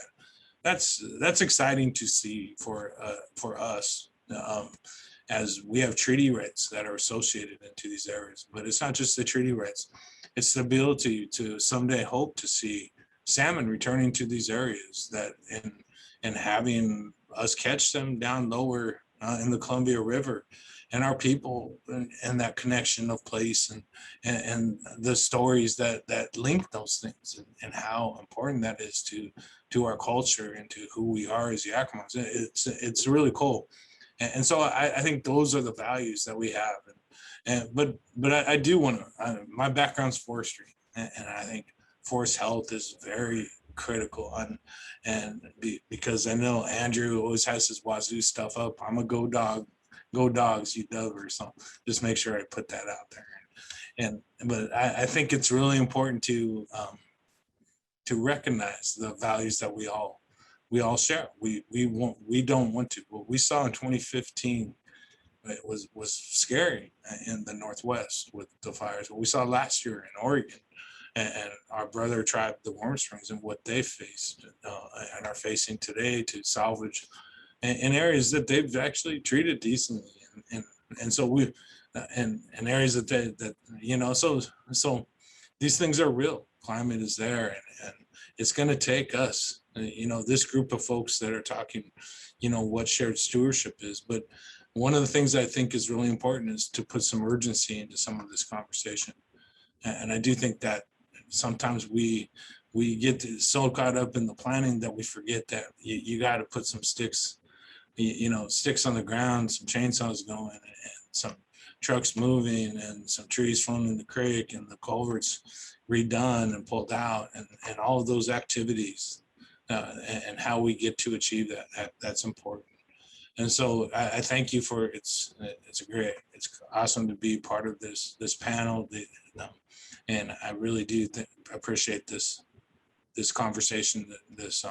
That's exciting to see for us, as we have treaty rights that are associated into these areas. But it's not just the treaty rights, it's the ability to someday hope to see salmon returning to these areas, that and having us catch them down lower in the Columbia River, and our people and that connection of place and the stories that link those things, and how important that is to our culture and to who we are as Yakimans. It's really cool. And so I think those are the values that we have. But I do want to, my background's forestry, and I think forest health is very critical. Because I know Andrew always has his Wazoo stuff up. I'm a go dogs, UW, or something. Just make sure I put that out there. But I think it's really important to recognize the values that we all share. We don't want to. What we saw in 2015, it was scary in the Northwest with the fires. What we saw last year in Oregon, and our brother tribe, the Warm Springs, and what they faced and are facing today to salvage in areas that they've actually treated decently, and so we and areas that so these things are real. Climate is there, and it's going to take us, this group of folks that are talking, what shared stewardship is. But one of the things I think is really important is to put some urgency into some of this conversation, and I do think that sometimes we get so caught up in the planning that we forget that you got to put some sticks, sticks on the ground, some chainsaws going, and some trucks moving, and some trees falling in the creek, and the culverts redone and pulled out, and all of those activities, and how we get to achieve that's important. And so I thank you for it's awesome to be part of this panel, and I really do appreciate this conversation this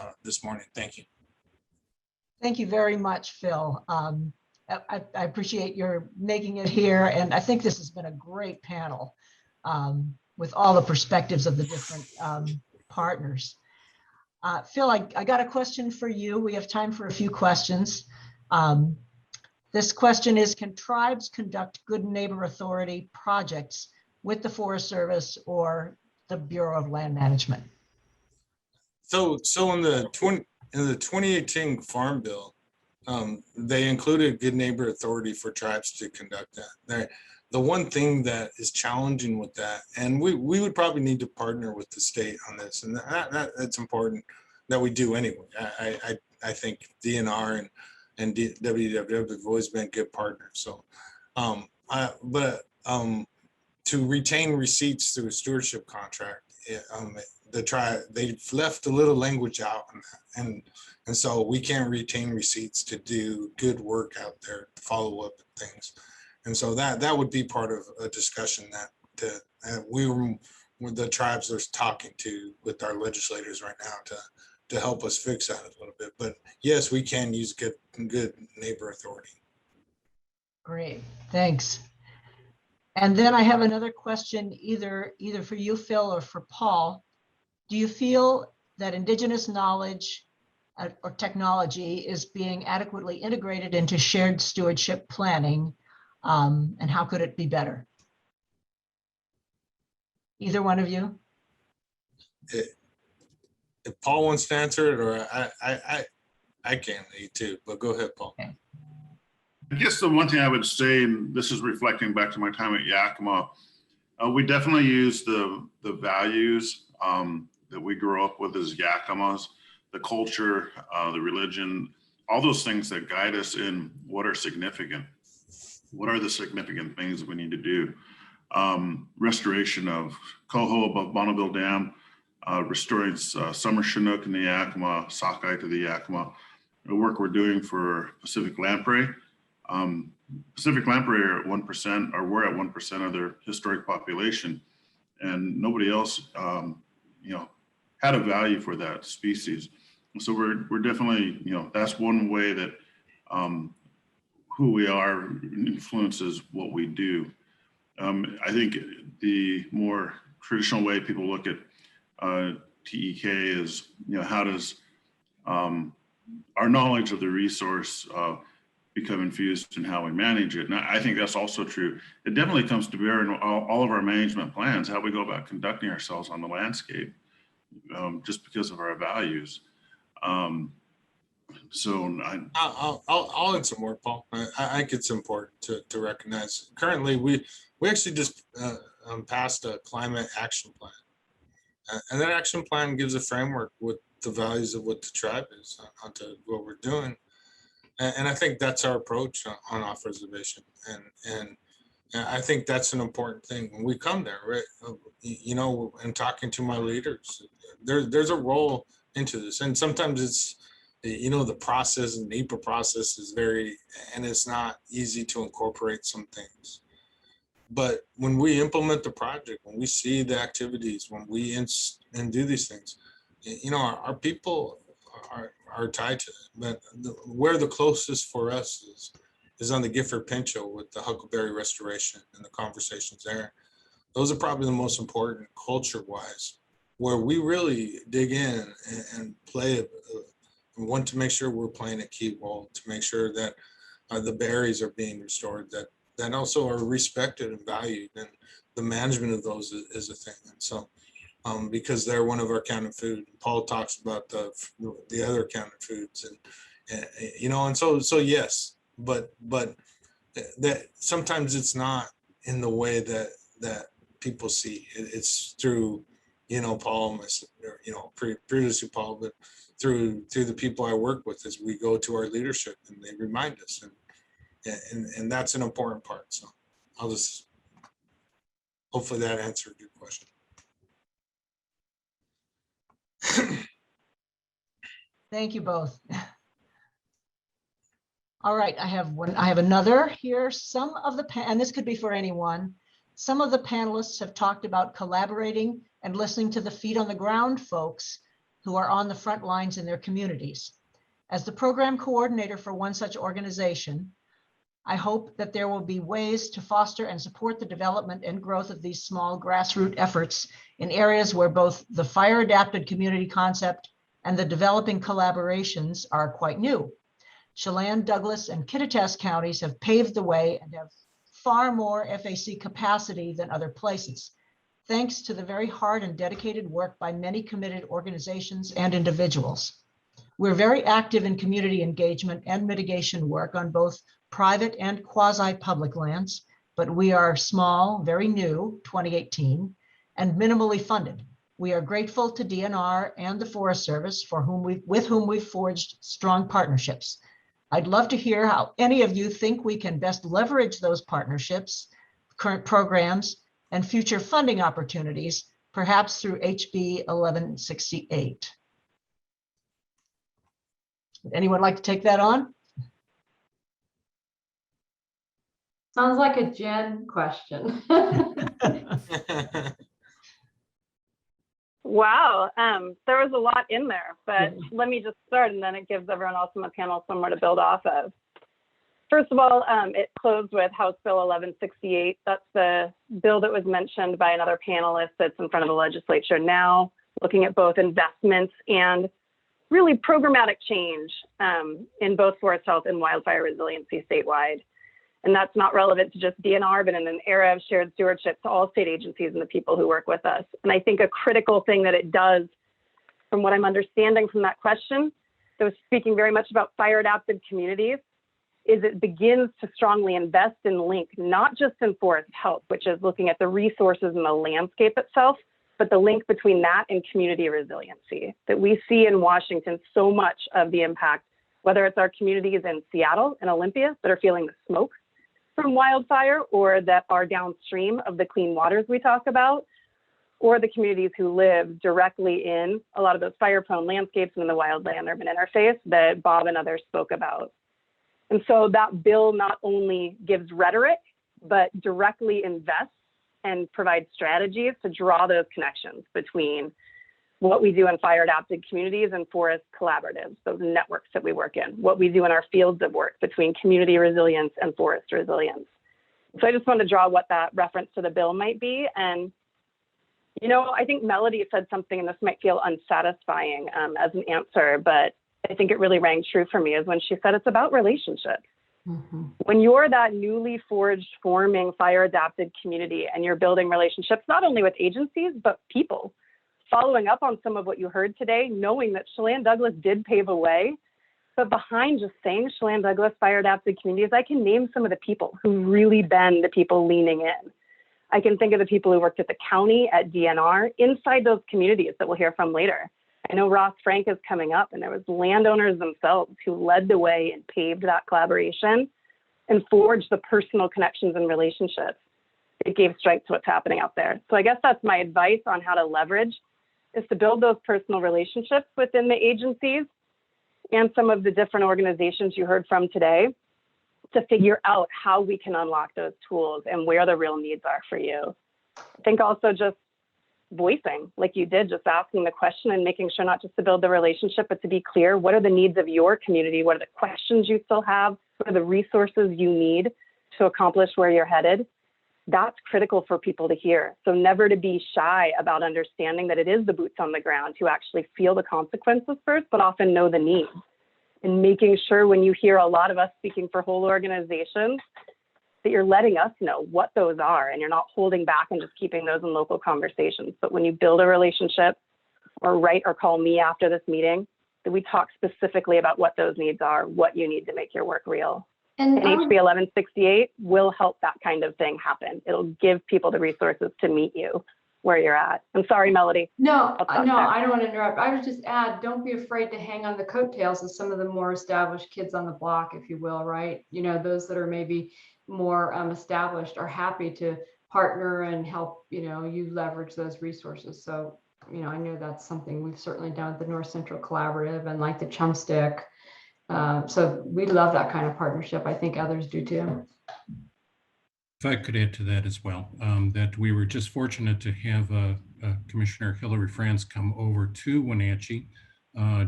morning. Thank you. Thank you very much, Phil. I appreciate your making it here, and I think this has been a great panel with all the perspectives of the different partners. Phil, I got a question for you. We have time for a few questions. This question is, can tribes conduct Good Neighbor Authority projects with the Forest Service or the Bureau of Land Management? So in the 2018 Farm Bill, they included Good Neighbor Authority for tribes to conduct that. The one thing that is challenging with that, and we would probably need to partner with the state on this, and that's important that we do anyway. I think DNR and WWF have always been good partners. So, to retain receipts through a stewardship contract, the tribe, they left a little language out on that, and so we can't retain receipts to do good work out there, follow up and things. And so that would be part of a discussion that the tribes are talking to with our legislators right now to help us fix that a little bit. But yes, we can use good neighbor authority. Great, thanks. And then I have another question, either for you, Phil, or for Paul. Do you feel that Indigenous knowledge or technology is being adequately integrated into shared stewardship planning? And how could it be better? Either one of you? Paul wants to answer it, or I can too, but go ahead, Paul. I guess the one thing I would say, and this is reflecting back to my time at Yakima, we definitely use the values that we grew up with as Yakimas, the culture, the religion, all those things that guide us in what are significant. What are the significant things that we need to do? Restoration of Coho above Bonneville Dam, restoring Summer Chinook in the Yakima, Sockeye to the Yakima, the work we're doing for Pacific Lamprey. Pacific Lamprey are at 1%, or we're at 1% of their historic population, and nobody else, had a value for that species. So we're definitely, that's one way that who we are influences what we do. I think the more traditional way people look at TEK is, how does our knowledge of the resource become infused in how we manage it? And I think that's also true. It definitely comes to bear in all of our management plans, how we go about conducting ourselves on the landscape, just because of our values. So I'll add some more, Paul. I think it's important to recognize. Currently, we actually just passed a climate action plan, and that action plan gives a framework with the values of what the tribe is onto what we're doing. And I think that's our approach on off reservation, and I think that's an important thing when we come there, right? And talking to my leaders, there's a role into this, and sometimes it's, the process and NEPA process is and it's not easy to incorporate some things. But when we implement the project, when we see the activities, when we and do these things, our people are tied to it. But where the closest for us is on the Gifford Pinchot with the Huckleberry Restoration and the conversations there. Those are probably the most important culture-wise, where we really dig in and play we want to make sure we're playing a key role to make sure that the berries are being restored, that also are respected and valued, and the management of those is a thing. And so, because they're one of our counted food, Paul talks about the other counted foods, and so yes, but that sometimes it's not in the way that people see it. It's through, Paul, previously Paul, but through the people I work with as we go to our leadership and they remind us, and that's an important part. So I'll just, hopefully that answered your question. Thank you both. All right, I have another here. Some of the, and this could be for anyone, some of the panelists have talked about collaborating and listening to the feet on the ground folks who are on the front lines in their communities. As the program coordinator for one such organization, I hope that there will be ways to foster and support the development and growth of these small grassroots efforts in areas where both the fire adapted community concept and the developing collaborations are quite new. Chelan, Douglas, and Kittitas counties have paved the way and have far more FAC capacity than other places, thanks to the very hard and dedicated work by many committed organizations and individuals. We're very active in community engagement and mitigation work on both private and quasi-public lands, but we are small, very new, 2018, and minimally funded. We are grateful to DNR and the Forest Service with whom we've forged strong partnerships. I'd love to hear how any of you think we can best leverage those partnerships, current programs, and future funding opportunities, perhaps through HB 1168. Would anyone like to take that on? Sounds like a Jen question. Wow, there was a lot in there, but let me just start, and then it gives everyone else on the panel somewhere to build off of. First of all, it closed with House Bill 1168. That's the bill that was mentioned by another panelist that's in front of the legislature now, looking at both investments and really programmatic change in both forest health and wildfire resiliency statewide. And that's not relevant to just DNR, but in an era of shared stewardship to all state agencies and the people who work with us. And I think a critical thing that it does from what I'm understanding from that question, that was speaking very much about fire adapted communities, is it begins to strongly invest in link, not just in forest health, which is looking at the resources and the landscape itself, but the link between that and community resiliency that we see in Washington. So much of the impact, whether it's our communities in Seattle and Olympia that are feeling the smoke from wildfire, or that are downstream of the clean waters we talk about, or the communities who live directly in a lot of those fire-prone landscapes and in the wildland-urban interface that Bob and others spoke about. And so that bill not only gives rhetoric, but directly invests and provides strategies to draw those connections between what we do in fire adapted communities and forest collaboratives, those networks that we work in, what we do in our fields of work between community resilience and forest resilience. So I just wanted to draw what that reference to the bill might be. And, you know, I think Melody said something, and this might feel unsatisfying as an answer, but I think it really rang true for me, is when she said it's about relationships. Mm-hmm. When you're that newly forged, forming fire adapted community and you're building relationships, not only with agencies, but people, following up on some of what you heard today, knowing that Chelan Douglas did pave a way, but behind just saying Chelan Douglas fire adapted communities, I can name some of the people who really been the people leaning in. I can think of the people who worked at the county, at DNR, inside those communities that we'll hear from later. I know Ross Frank is coming up, and there was landowners themselves who led the way and paved that collaboration and forged the personal connections and relationships that gave strength to what's happening out there. So I guess that's my advice on how to leverage, is to build those personal relationships within the agencies and some of the different organizations you heard from today to figure out how we can unlock those tools and where the real needs are for you. I think also just voicing, like you did, just asking the question and making sure not just to build the relationship, but to be clear, what are the needs of your community? What are the questions you still have? What are the resources you need to accomplish where you're headed? That's critical for people to hear. So never to be shy about understanding that it is the boots on the ground who actually feel the consequences first, but often know the needs. And making sure when you hear a lot of us speaking for whole organizations, that you're letting us know what those are, and you're not holding back and just keeping those in local conversations. But when you build a relationship, or write or call me after this meeting, that we talk specifically about what those needs are, what you need to make your work real. And And HB 1168 will help that kind of thing happen. It'll give people the resources to meet you where you're at. I'm sorry, Melody. no, I'll talk no, back. I don't want to interrupt. I would just add, don't be afraid to hang on the coattails of some of the more established kids on the block, if you will, right? You know, those that are maybe more established are happy to partner and help, you know, you leverage those resources. So, you know, I know that's something we've certainly done at the North Central Collaborative and like the Chumstick. So we love that kind of partnership. I think others do too. If I could add to that as well, that we were just fortunate to have Commissioner Hillary Franz come over to Wenatchee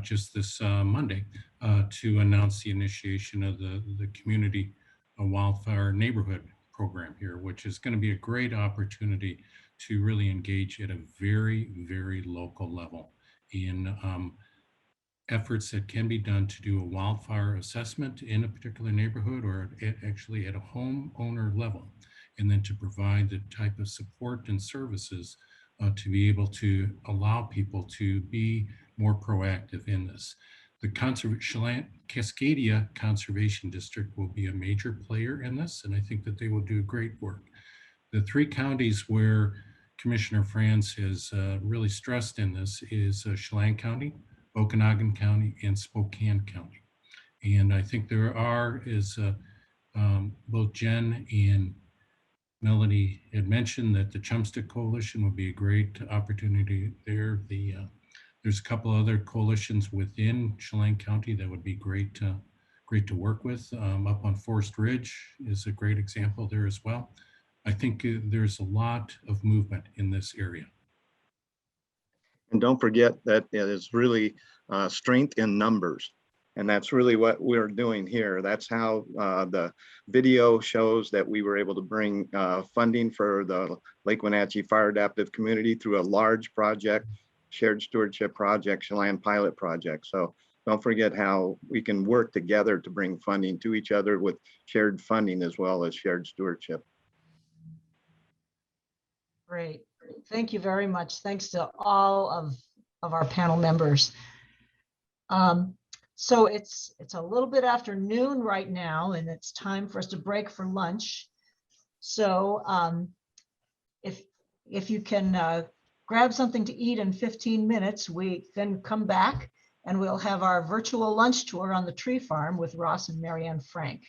just this Monday to announce the initiation of the community wildfire neighborhood program here, which is going to be a great opportunity to really engage at a very, very local level in efforts that can be done to do a wildfire assessment in a particular neighborhood, or actually at a homeowner level, and then to provide the type of support and services to be able to allow people to be more proactive in this. The Cascadia Conservation District will be a major player in this, and I think that they will do great work. The three counties where Commissioner Franz has really stressed in this is Chelan County, Okanagan County, and Spokane County. And I think there are, as both Jen and Melody had mentioned, that the Chumstick Coalition would be a great opportunity there. There's a couple other coalitions within Chelan County that would be great to work with. Up on Forest Ridge is a great example there as well. I think there's a lot of movement in this area. And don't forget that it is really strength in numbers. And that's really what we're doing here. That's how the video shows that we were able to bring funding for the Lake Wenatchee Fire Adaptive Community through a large project, shared stewardship project, Chelan pilot project. So don't forget how we can work together to bring funding to each other with shared funding as well as shared stewardship. Great. Thank you very much. Thanks to all of our panel members. So it's a little bit after noon right now, and it's time for us to break for lunch. So if you can grab something to eat in 15 minutes, we then come back and we'll have our virtual lunch tour on the tree farm with Ross and Marianne Frank.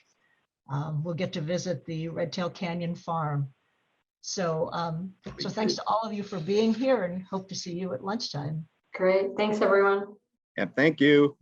We'll get to visit the Red Tail Canyon Farm. So, so thanks to all of you for being here, and hope to see you at lunchtime. Great. Thanks, everyone. Yeah, thank you.